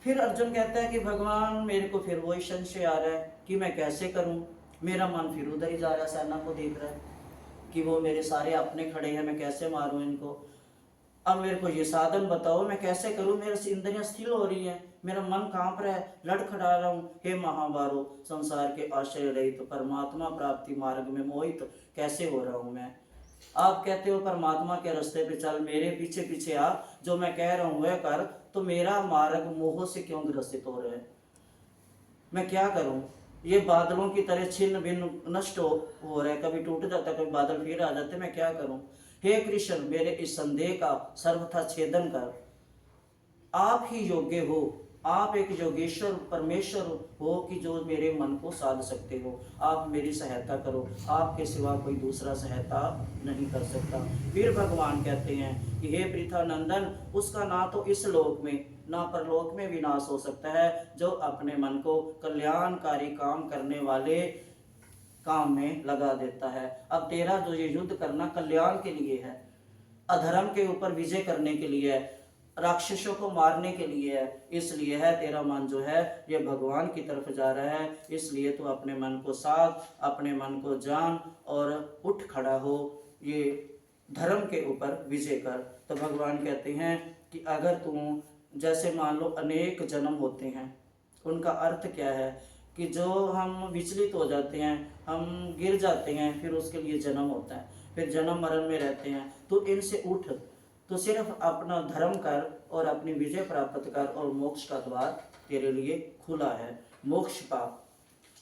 फिर अर्जुन कहता है कि भगवान मेरे को फिर वही संशय आ रहा है कि मैं कैसे करूं, मेरा मन फिर उधर ही जा रहा है, सेना को देख रहा है कि वो मेरे सारे अपने खड़े हैं, मैं कैसे मारूं इनको। अब मेरे को ये साधन बताओ, मैं कैसे करूं, मेरे इंद्रियां स्थिर हो रही हैं, मेरा मन कांप रहा है, लड़खड़ा रहा हूँ। हे महाबारो, संसार के आश्रय रहित परमात्मा प्राप्ति मार्ग में मोहित कैसे हो रहा हूँ मैं। आप कहते हो परमात्मा के रास्ते पे चल, मेरे पीछे पीछे आ, जो मैं कह रहा हूँ वह कर, तो मेरा मार्ग मोह से क्यों ग्रसित हो रहा है? मैं क्या करूं? ये बादलों की तरह छिन्न भिन्न नष्ट हो रहा है, कभी टूट जाता है, कभी बादल फिर आ जाते, मैं क्या करूं? हे कृष्ण, मेरे इस संदेह का सर्वथा छेदन कर। आप ही योग्य हो, आप एक योगेश्वर परमेश्वर हो कि जो मेरे मन को साध सकते हो। आप मेरी सहायता करो, आपके सिवा कोई दूसरा सहायता नहीं कर सकता। फिर भगवान कहते हैं कि हे पृथानंदन, उसका ना तो इस लोक में ना परलोक में विनाश हो सकता है जो अपने मन को कल्याणकारी काम करने वाले काम में लगा देता है। अब तेरा जो ये युद्ध करना कल्याण के लिए है, अधर्म के ऊपर विजय करने के लिए है, राक्षसों को मारने के लिए है, इसलिए है तेरा मन जो है ये भगवान की तरफ जा रहा है। इसलिए तो अपने मन को साध, अपने मन को जान और उठ खड़ा हो, ये धर्म के ऊपर विजय कर। तो भगवान कहते हैं कि अगर तू, जैसे मान लो अनेक जन्म होते हैं, उनका अर्थ क्या है कि जो हम विचलित हो जाते हैं, हम गिर जाते हैं, फिर उसके लिए जन्म होता है, फिर जन्म मरण में रहते हैं, तो इनसे उठ, तो सिर्फ अपना धर्म कर और अपनी विजय प्राप्त कर और मोक्ष का द्वार तेरे लिए खुला है, मोक्ष पा।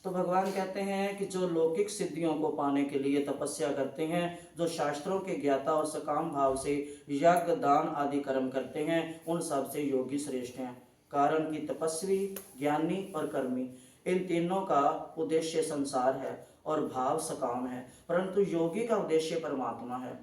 तो भगवान कहते हैं कि जो लौकिक सिद्धियों को पाने के लिए तपस्या करते हैं, जो शास्त्रों के ज्ञाता और सकाम भाव से यज्ञ दान आदि कर्म करते हैं, उन सब से योगी श्रेष्ठ हैं। कारण कि तपस्वी, ज्ञानी और कर्मी, इन तीनों का उद्देश्य संसार है और भाव सकाम है, परंतु योगी का उद्देश्य परमात्मा है।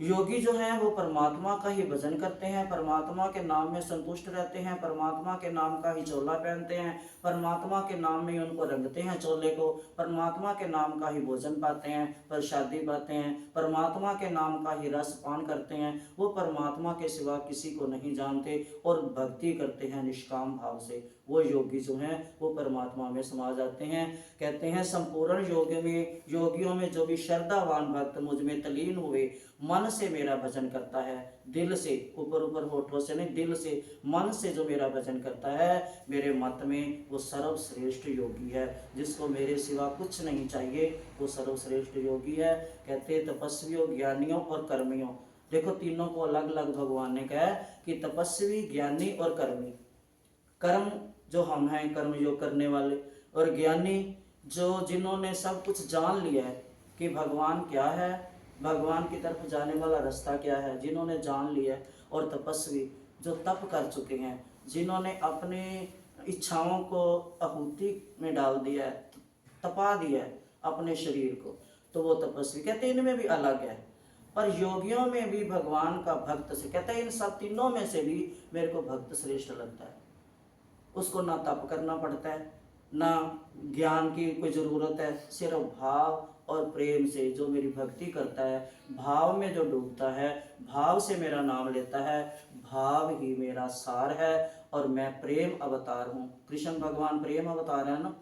योगी जो हैं वो परमात्मा का ही भजन करते हैं, परमात्मा के नाम में संतुष्ट रहते हैं, परमात्मा के नाम का ही चोला पहनते हैं, परमात्मा के नाम में ही उनको रंगते हैं चोले को, परमात्मा के नाम का ही भोजन पाते हैं, प्रसादी पाते हैं, परमात्मा के नाम का ही रस पान करते हैं। वो परमात्मा के सिवा किसी को नहीं जानते और भक्ति करते हैं निष्काम भाव से। वो योगी जो हैं वो परमात्मा में समा जाते हैं। कहते हैं संपूर्ण योगियों में जो भी श्रद्धावान भक्त मुझ में तलीन हुए, मन से मेरा भजन करता है, दिल से, ऊपर ऊपर होठों से नहीं, दिल से, मन से जो मेरा भजन करता है, मेरे मत में वो सर्वश्रेष्ठ योगी है। जिसको मेरे सिवा कुछ नहीं चाहिए वो सर्वश्रेष्ठ योगी है। कहते हैं तपस्वियों, ज्ञानियों और कर्मियों। देखो तीनों को अलग अलग भगवान ने कहा कि तपस्वी, ज्ञानी और कर्मी। कर्म जो हम हैं, कर्म योग करने वाले, और ज्ञानी जो जिन्होंने सब कुछ जान लिया है कि भगवान क्या है, भगवान की तरफ जाने वाला रास्ता क्या है, जिन्होंने जान लिया। और तपस्वी जो तप कर चुके हैं, जिन्होंने अपनी इच्छाओं को आहुति में डाल दिया है, तपा दिया है अपने शरीर को, तो वो तपस्वी। कहते हैं इनमें भी अलग है, पर योगियों में भी भगवान का भक्त से, कहते हैं इन सब तीनों में से भी मेरे को भक्त श्रेष्ठ लगता है। उसको ना तप करना पड़ता है, ना ज्ञान की कोई ज़रूरत है, सिर्फ भाव और प्रेम से जो मेरी भक्ति करता है, भाव में जो डूबता है, भाव से मेरा नाम लेता है, भाव ही मेरा सार है। और मैं प्रेम अवतार हूँ। कृष्ण भगवान प्रेम अवतार है ना,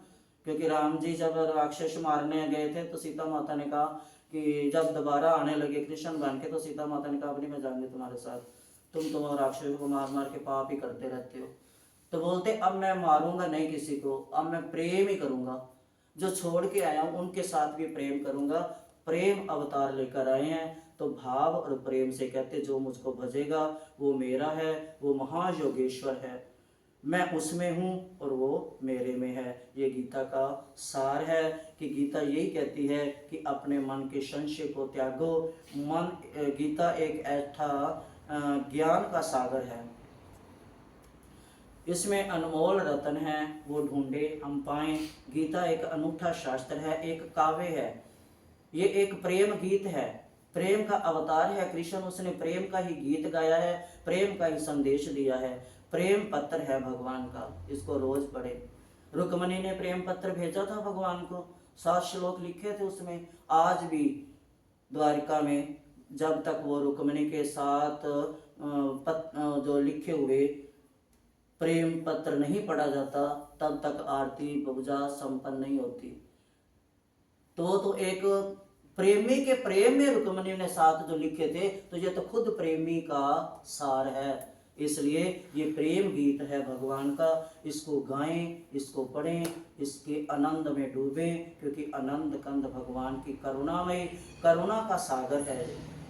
क्योंकि राम जी जब राक्षस मारने गए थे तो सीता माता ने कहा कि जब दोबारा आने लगे कृष्ण बन के, तो सीता माता ने कहा अब नहीं मैं जाऊंगी तुम्हारे साथ, तुम तो राक्षसों को मार मार के पाप ही करते रहते हो। तो बोलते अब मैं मारूंगा नहीं किसी को, अब मैं प्रेम ही करूंगा, जो छोड़ के आया हूं उनके साथ भी प्रेम करूंगा। प्रेम अवतार लेकर आए हैं, तो भाव और प्रेम से कहते जो मुझको भजेगा वो मेरा है, वो महायोगेश्वर है, मैं उसमें हूँ और वो मेरे में है। ये गीता का सार है कि गीता यही कहती है कि अपने मन के संशय को त्यागो। मन, गीता एक ऐसा ज्ञान का सागर है, इसमें अनमोल रत्न है, वो ढूंढे हम पाएं। गीता एक अनूठा शास्त्र है, एक काव्य है, ये एक प्रेम गीत है, प्रेम का अवतार है कृष्ण। उसने प्रेम का ही गीत गाया है, प्रेम का ही संदेश दिया है, प्रेम पत्र है भगवान का, इसको रोज पढ़े। रुक्मणी ने प्रेम पत्र भेजा था भगवान को, 7 श्लोक लिखे थे उसमें। आज भी द्वारिका में जब तक वो रुक्मणी के साथ जो लिखे हुए प्रेम पत्र नहीं पढ़ा जाता, तब तक आरती पूजा संपन्न नहीं होती। तो एक प्रेमी के प्रेम में रुक्मणी ने साथ जो लिखे थे, तो ये तो खुद प्रेमी का सार है। इसलिए ये प्रेम गीत है भगवान का, इसको गाएं, इसको पढ़ें, इसके आनंद में डूबें, क्योंकि आनंद कंद भगवान की करुणामय, करुणा का सागर है,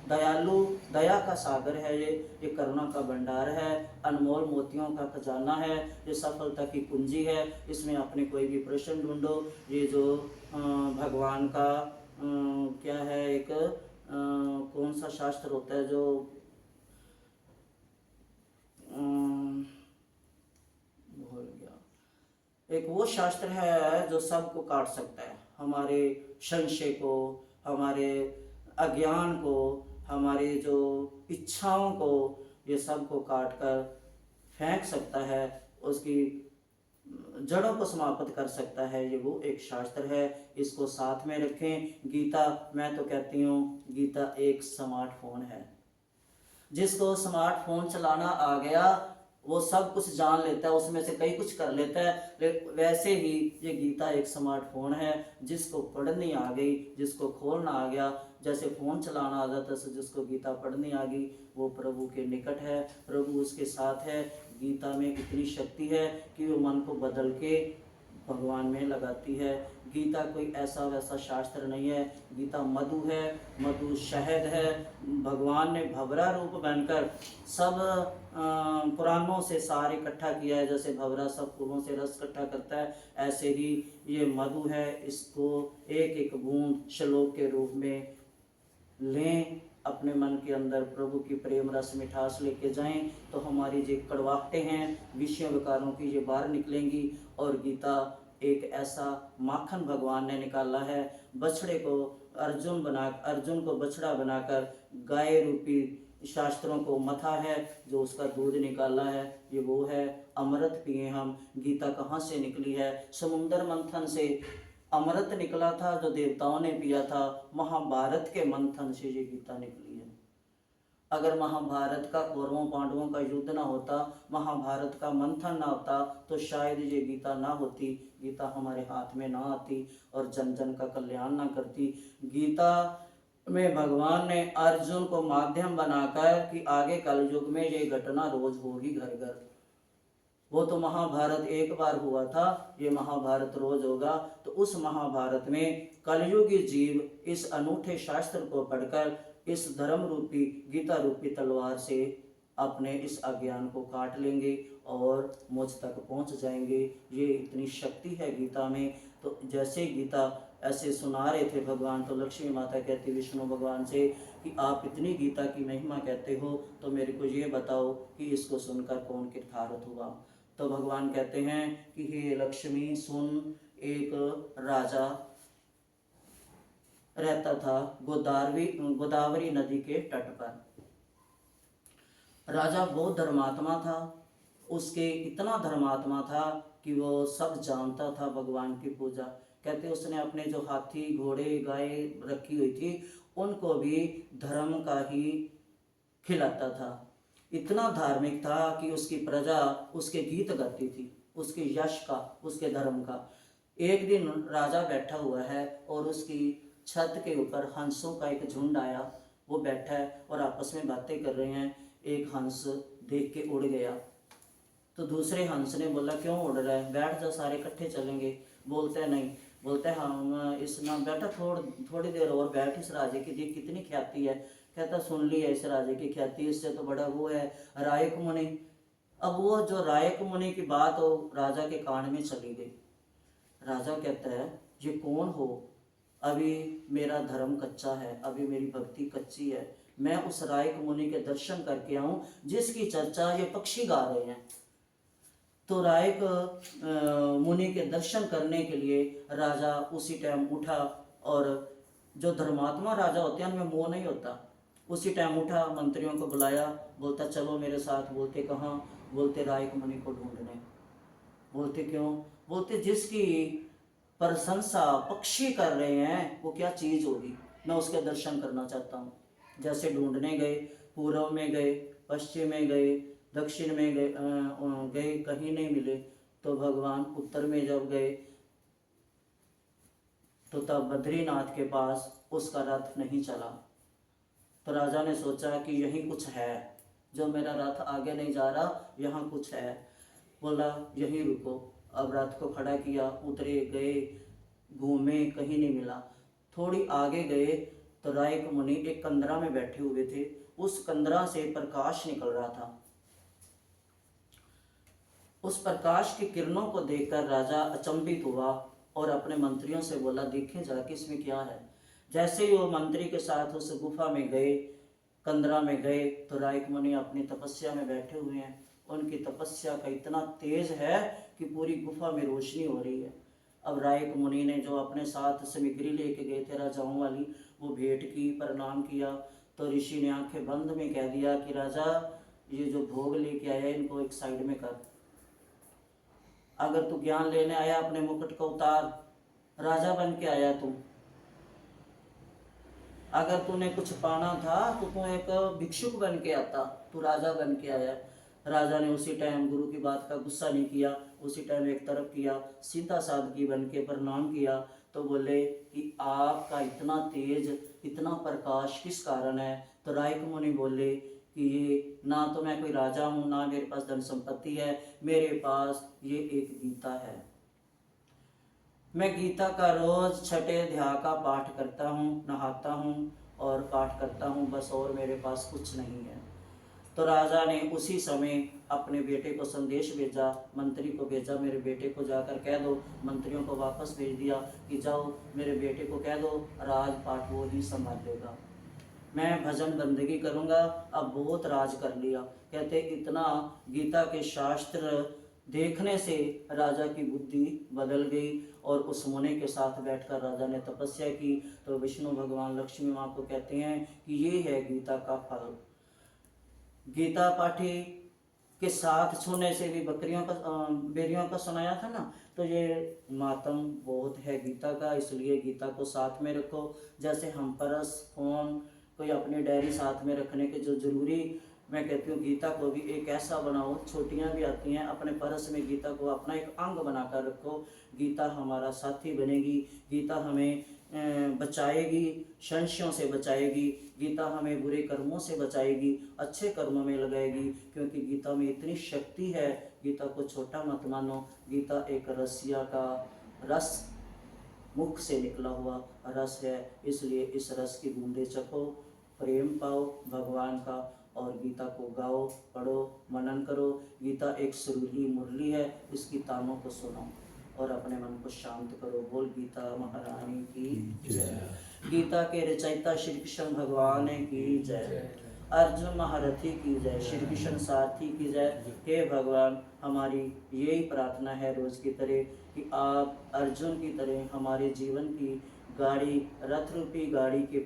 दयालु, दया का सागर है। ये करुणा का भंडार है, अनमोल मोतियों का खजाना है, ये सफलता की कुंजी है। इसमें अपने कोई भी प्रश्न ढूंढो। ये जो भगवान का क्या है, एक कौन सा शास्त्र होता है जो भूल गया, एक वो शास्त्र है जो सबको काट सकता है, हमारे संशय को, हमारे अज्ञान को, हमारे जो इच्छाओं को, ये सब को काट कर फेंक सकता है, उसकी जड़ों को समाप्त कर सकता है। ये वो एक शास्त्र है, इसको साथ में रखें। गीता, मैं तो कहती हूँ गीता एक स्मार्टफोन है। जिसको स्मार्टफोन चलाना आ गया वो सब कुछ जान लेता है, उसमें से कई कुछ कर लेता है। वैसे ही ये गीता एक स्मार्टफोन है, जिसको पढ़नी आ गई, जिसको खोलना आ गया, जैसे फ़ोन चलाना आ जाता है, जिसको गीता पढ़नी आ गई वो प्रभु के निकट है, प्रभु उसके साथ है। गीता में इतनी शक्ति है कि वो मन को बदल के भगवान में लगाती है। गीता कोई ऐसा वैसा शास्त्र नहीं है, गीता मधु है, मधु शहद है। भगवान ने भवरा रूप बनकर सब पुराणों से सार इकट्ठा किया है। जैसे भवरा सब फूलों से रस इकट्ठा करता है, ऐसे ही ये मधु है, इसको एक एक बूंद श्लोक के रूप में लें, अपने मन के अंदर प्रभु की प्रेम रस मिठास लेके जाएं, तो हमारी जो कड़वाहटें हैं विषयों विकारों की ये बाहर निकलेंगी। और गीता एक ऐसा माखन भगवान ने निकाला है, बछड़े को अर्जुन को बछड़ा बनाकर गाय रूपी शास्त्रों को मथा है, जो उसका दूध निकाला है, ये वो है। अमृत पिए हम। गीता कहाँ से निकली है? समुद्र मंथन से अमृत निकला था, जो देवताओं ने पिया था। महाभारत के मंथन से ये गीता निकली है। अगर महाभारत का कौरवों पांडवों का युद्ध ना होता, महाभारत का मंथन ना होता, तो शायद ये गीता ना होती, गीता हमारे हाथ में ना आती और जन जन का कल्याण ना करती। गीता में भगवान ने अर्जुन को माध्यम बनाकर कि आगे कल युग में ये घटना रोज होगी घर घर। वो तो महाभारत एक बार हुआ था, ये महाभारत रोज होगा। तो उस महाभारत में कलयुगी जीव इस अनूठे शास्त्र को पढ़कर इस धर्म रूपी गीता रूपी तलवार से अपने इस अज्ञान को काट लेंगे और मुझ तक पहुंच जाएंगे। ये इतनी शक्ति है गीता में। तो जैसे गीता ऐसे सुना रहे थे भगवान, तो लक्ष्मी माता कहती विष्णु भगवान से कि आप इतनी गीता की महिमा कहते हो, तो मेरे को ये बताओ कि इसको सुनकर कौन कृतार्थ हुआ। तो भगवान कहते हैं कि हे लक्ष्मी सुन, एक राजा रहता था गोदावरी नदी के तट पर। राजा बहुत धर्मात्मा था, उसके इतना धर्मात्मा था कि वो सब जानता था भगवान की पूजा। कहते उसने अपने जो हाथी घोड़े गाय रखी हुई थी उनको भी धर्म का ही खिलाता था। इतना धार्मिक था कि उसकी प्रजा उसके गीत गाती थी, उसके यश का, उसके धर्म का। एक दिन राजा बैठा हुआ है और उसकी छत के ऊपर हंसों का एक झुंड आया। वो बैठा है और आपस में बातें कर रहे हैं। एक हंस देख के उड़ गया, तो दूसरे हंस ने बोला क्यों उड़ रहा है, बैठ जा, सारे इकट्ठे चलेंगे। बोलते हैं नहीं, बोलते हैं हम इस ना बेटा थोड़ी देर और बैठ, इस राजे की देख कितनी ख्याति है। कहता सुन ली है इस राजे की ख्याति, इससे तो बड़ा वो है रायक मुनि। अब वो जो रायक मुनि की बात हो राजा के कान में चली गई। राजा कहता है ये कौन हो? अभी मेरा धर्म कच्चा है, अभी मेरी भक्ति कच्ची है, मैं उस रायक मुनि के दर्शन करके आऊं जिसकी चर्चा ये पक्षी गा रहे हैं। तो रायक मुनि के दर्शन करने के लिए राजा उसी टाइम उठा, और जो धर्मात्मा राजा होते हैं उनमें मोह नहीं होता। उसी टाइम उठा, मंत्रियों को बुलाया, बोलता चलो मेरे साथ। बोलते कहाँ? बोलते रायक मुनि को ढूंढने। बोलते क्यों? बोलते जिसकी प्रशंसा पक्षी कर रहे हैं वो क्या चीज़ होगी, मैं उसके दर्शन करना चाहता हूँ। जैसे ढूंढने गए, पूर्व में गए, पश्चिम में गए, दक्षिण में गए, कहीं नहीं मिले। तो भगवान उत्तर में जब गए तो तब बद्रीनाथ के पास उसका रथ नहीं चला। तो राजा ने सोचा कि यहीं कुछ है, जो मेरा रथ आगे नहीं जा रहा, यहाँ कुछ है। बोला यहीं रुको। अब रथ को खड़ा किया, उतरे, गए, घूमे, कहीं नहीं मिला। थोड़ी आगे गए तो रायक मुनि एक कंदरा में बैठे हुए थे। उस कंदरा से प्रकाश निकल रहा था। उस प्रकाश की किरणों को देखकर राजा अचंभित हुआ और अपने मंत्रियों से बोला देखें जाके इसमें क्या है। जैसे ही वो मंत्री के साथ उस गुफा में गए, कंदरा में गए, तो रायक मुनि अपनी तपस्या में बैठे हुए हैं। उनकी तपस्या का इतना तेज है कि पूरी गुफा में रोशनी हो रही है। अब रायक मुनि ने जो अपने साथ सामग्री लेके गए थे राजाओं वाली, वो भेंट की, प्रणाम किया। तो ऋषि ने आंखें बंद में कह दिया कि राजा ये जो भोग लेके आया इनको एक साइड में कर। अगर तू ज्ञान लेने आया अपने मुकुट को उतार, राजा बन के आया तू। अगर तूने कुछ पाना था तो तू एक भिक्षुक बन के आता, तू राजा बन के आया। राजा ने उसी टाइम गुरु की बात का गुस्सा नहीं किया, उसी टाइम एक तरफ किया, सीधा सादगी बन के प्रणाम किया। तो बोले कि आपका इतना तेज, इतना प्रकाश किस कारण है? तो रायक मुनि बोले कि ये ना तो मैं कोई राजा हूँ, ना मेरे पास धन संपत्ति है, मेरे पास ये एक गीता है। मैं गीता का रोज छठे अध्याय का पाठ करता हूँ, नहाता हूँ और पाठ करता हूँ, बस और मेरे पास कुछ नहीं है। तो राजा ने उसी समय अपने बेटे को संदेश भेजा, मंत्री को भेजा, मेरे बेटे को जाकर कह दो, मंत्रियों को वापस भेज दिया कि जाओ मेरे बेटे को कह दो राजपाट वो ही संभालेगा, मैं भजन बंदगी करूँगा, अब बहुत राज कर लिया। कहते इतना गीता के शास्त्र देखने से राजा की बुद्धि बदल गई और उस मुनि के साथ बैठकर राजा ने तपस्या की। तो विष्णु भगवान लक्ष्मी माँ को कहते हैं कि ये है गीता का फल। गीता पाठी के साथ छूने से भी बेरियों का सुनाया था ना, तो ये मातम बहुत है गीता का, इसलिए गीता को साथ में रखो। जैसे हम परस, फोन, कोई अपनी डायरी साथ में रखने के जो जरूरी, मैं कहती हूँ गीता को भी एक ऐसा बनाओ, छोटियाँ भी आती हैं, अपने परस में गीता को अपना एक अंग बनाकर रखो। गीता हमारा साथी बनेगी, गीता हमें बचाएगी, संशयों से बचाएगी, गीता हमें बुरे कर्मों से बचाएगी, अच्छे कर्मों में लगाएगी, क्योंकि गीता में इतनी शक्ति है। गीता को छोटा मत मानो, गीता एक रसिया का रस, मुख से निकला हुआ रस है, इसलिए इस रस की बूंदे चखो, प्रेम पाओ भगवान का और गीता को गाओ, पढ़ो, मनन करो। गीता एक सुरीली मुरली है, इसकी तानों को सुनो और अपने मन को शांत करो। बोल गीता महारानी की जय। गीता के रचयिता श्री कृष्ण भगवान की जय। अर्जुन महारथी की जय। श्री कृष्ण सारथी की जय। हे भगवान, हमारी यही प्रार्थना है रोज की तरह कि आप अर्जुन की तरह हमारे जीवन की गाड़ी, रथ रूपी गाड़ी के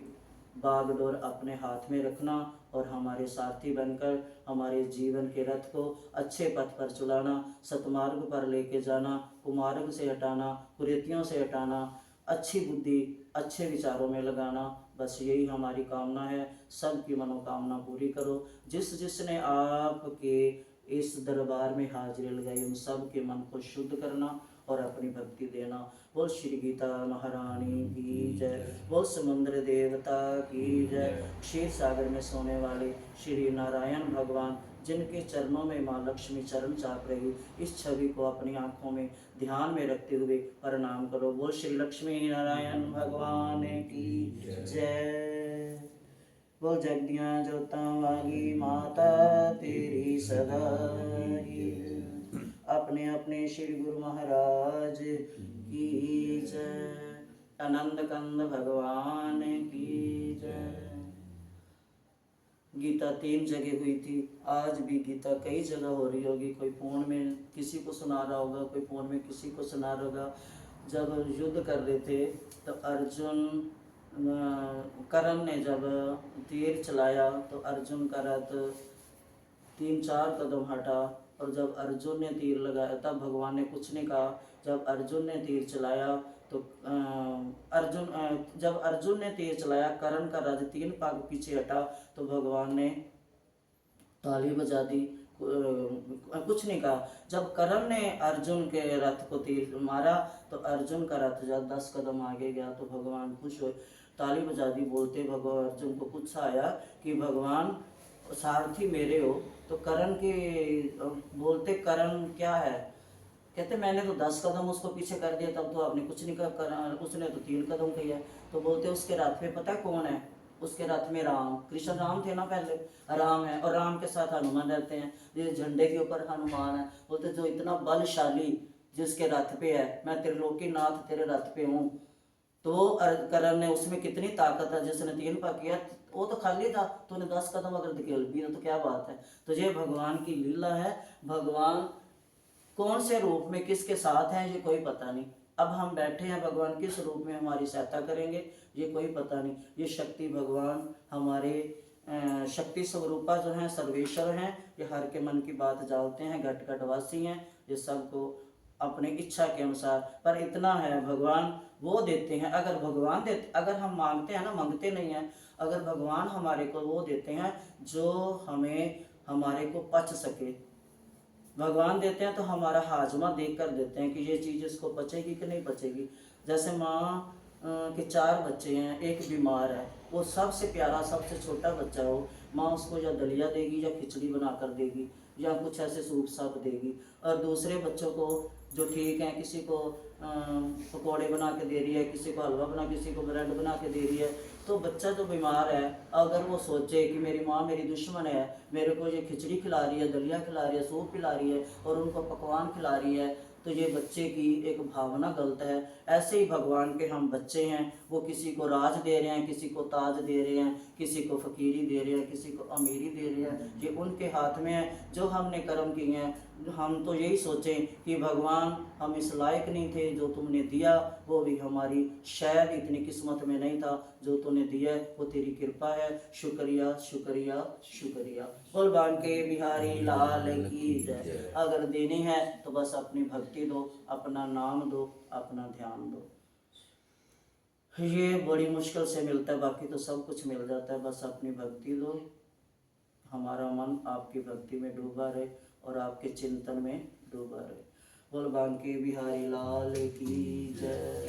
बागडोर अपने हाथ में रखना और हमारे सारथी बनकर हमारे जीवन के रथ को अच्छे पथ पर चलाना, सतमार्ग पर लेके जाना, कुमार्ग से हटाना, कुरीतियों से हटाना, अच्छी बुद्धि अच्छे विचारों में लगाना। बस यही हमारी कामना है। सबकी मनोकामना पूरी करो। जिसने आपके इस दरबार में हाजिरी लगाई उन सब के मन को शुद्ध करना और अपनी भक्ति देना। बोल श्री गीता महारानी की जय। बोल समुद्र देवता की जय। क्षीर सागर में सोने वाले श्री नारायण भगवान, जिनके चरणों में माँ लक्ष्मी चरण चाप रही, इस छवि को अपनी आंखों में ध्यान में रखते हुए प्रणाम करो। बोल श्री लक्ष्मी नारायण भगवान की जय। बोल जगदियाँ जोतां वाली माता तेरी सदा ही। अपने अपने श्री गुरु महाराज की जय। आनंद कंद भगवान की जय। गीता 3 जगह हुई थी, आज भी गीता कई जगह हो रही होगी। कोई फोन में किसी को सुना रहा होगा, कोई फोन में किसी को सुना रहा होगा। जब युद्ध कर रहे थे तो अर्जुन, कर्ण ने जब तीर चलाया तो अर्जुन का रथ 3-4 कदम हटा, और जब अर्जुन ने तीर लगाया तब भगवान ने कुछ नहीं कहा। जब अर्जुन ने तीर चलाया तो जब अर्जुन ने तीर चलाया, कर्ण का रथ 3 पाग पीछे हटा तो भगवान ने ताली बजा दी, कुछ नहीं कहा। जब कर्ण ने अर्जुन के रथ को तीर मारा तो अर्जुन का रथ जब 10 कदम आगे गया तो भगवान खुश हुए, ताली बजा दी। बोलते भगवान अर्जुन को गुस्सा आया कि भगवान सारथी मेरे हो, तो कर्ण के बोलते कर्ण क्या है? कहते मैंने तो 10 कदम उसको पीछे कर दिया, तब तो आपने कुछ नहीं कहा, उसने तो 3 कदम किया। तो बोलते उसके रथ में पता है कौन है? उसके रथ में राम, कृष्ण राम थे ना, पहले राम है, और राम के साथ हनुमान रहते हैं। ये झंडे के ऊपर हनुमान है। बोलते जो इतना बलशाली जिसके रथ पे है, मैं त्रिलोकी नाथ तेरे रथ पे हूँ। तो कर्ण ने उसमें कितनी ताकत है, जिसने 3 पाग किया वो तो खाली था, तूने 10 कदम अगर धकेल दिया तो क्या बात है। तो ये भगवान की लीला है। भगवान कौन से रूप में किसके साथ हैं ये कोई पता नहीं। अब हम बैठे हैं, भगवान किस रूप में हमारी सहायता करेंगे ये कोई पता नहीं। ये शक्ति भगवान हमारे शक्ति स्वरूपा जो हैं, सर्वेश्वर हैं, ये हर के मन की बात जानते हैं, घट घटवासी हैं, ये सबको अपने इच्छा के अनुसार। पर इतना है भगवान वो देते हैं। अगर भगवान देते, अगर हम मांगते हैं ना, मांगते नहीं हैं, अगर भगवान हमारे को वो देते हैं जो हमें हमारे को पच सके, भगवान देते हैं तो हमारा हाजमा देख कर देते हैं कि ये चीज़ इसको पचेगी कि नहीं पचेगी। जैसे माँ के 4 बच्चे हैं, एक बीमार है, वो सबसे प्यारा सबसे छोटा बच्चा हो, माँ उसको या दलिया देगी या खिचड़ी बना कर देगी या कुछ ऐसे सूप साप देगी। और दूसरे बच्चों को जो ठीक हैं, किसी को पकौड़े बना के दे रही है, किसी को हलवा बना, किसी को ब्रेड बना के दे रही है। तो बच्चा जो बीमार है, अगर वो सोचे कि मेरी माँ मेरी दुश्मन है, मेरे को ये खिचड़ी खिला रही है, दलिया खिला रही है, सूप पिला रही है और उनको पकवान खिला रही है, तो ये बच्चे की एक भावना गलत है। ऐसे ही भगवान के हम बच्चे हैं, वो किसी को राज दे रहे हैं, किसी को ताज दे रहे हैं, किसी को फ़कीरी दे रहे हैं, किसी को अमीरी दे रहे हैं, ये उनके हाथ में है। जो हमने कर्म किए हैं, हम तो यही सोचें कि भगवान हम इस लायक नहीं थे, जो तुमने दिया वो भी हमारी शायद इतनी किस्मत में नहीं था, जो तूने दिया है वो तेरी कृपा है। शुक्रिया शुक्रिया शुक्रिया। बोल बांके बिहारी लाल की जय। अगर देनी है तो बस अपनी भक्ति दो, अपना नाम दो, अपना ध्यान दो। ये बड़ी मुश्किल से मिलता है, बाकी तो सब कुछ मिल जाता है। बस अपनी भक्ति दो, हमारा मन आपकी भक्ति में डूबा रहे और आपके चिंतन में डूबा रहे। बोल बांके बिहारी लाल की जय।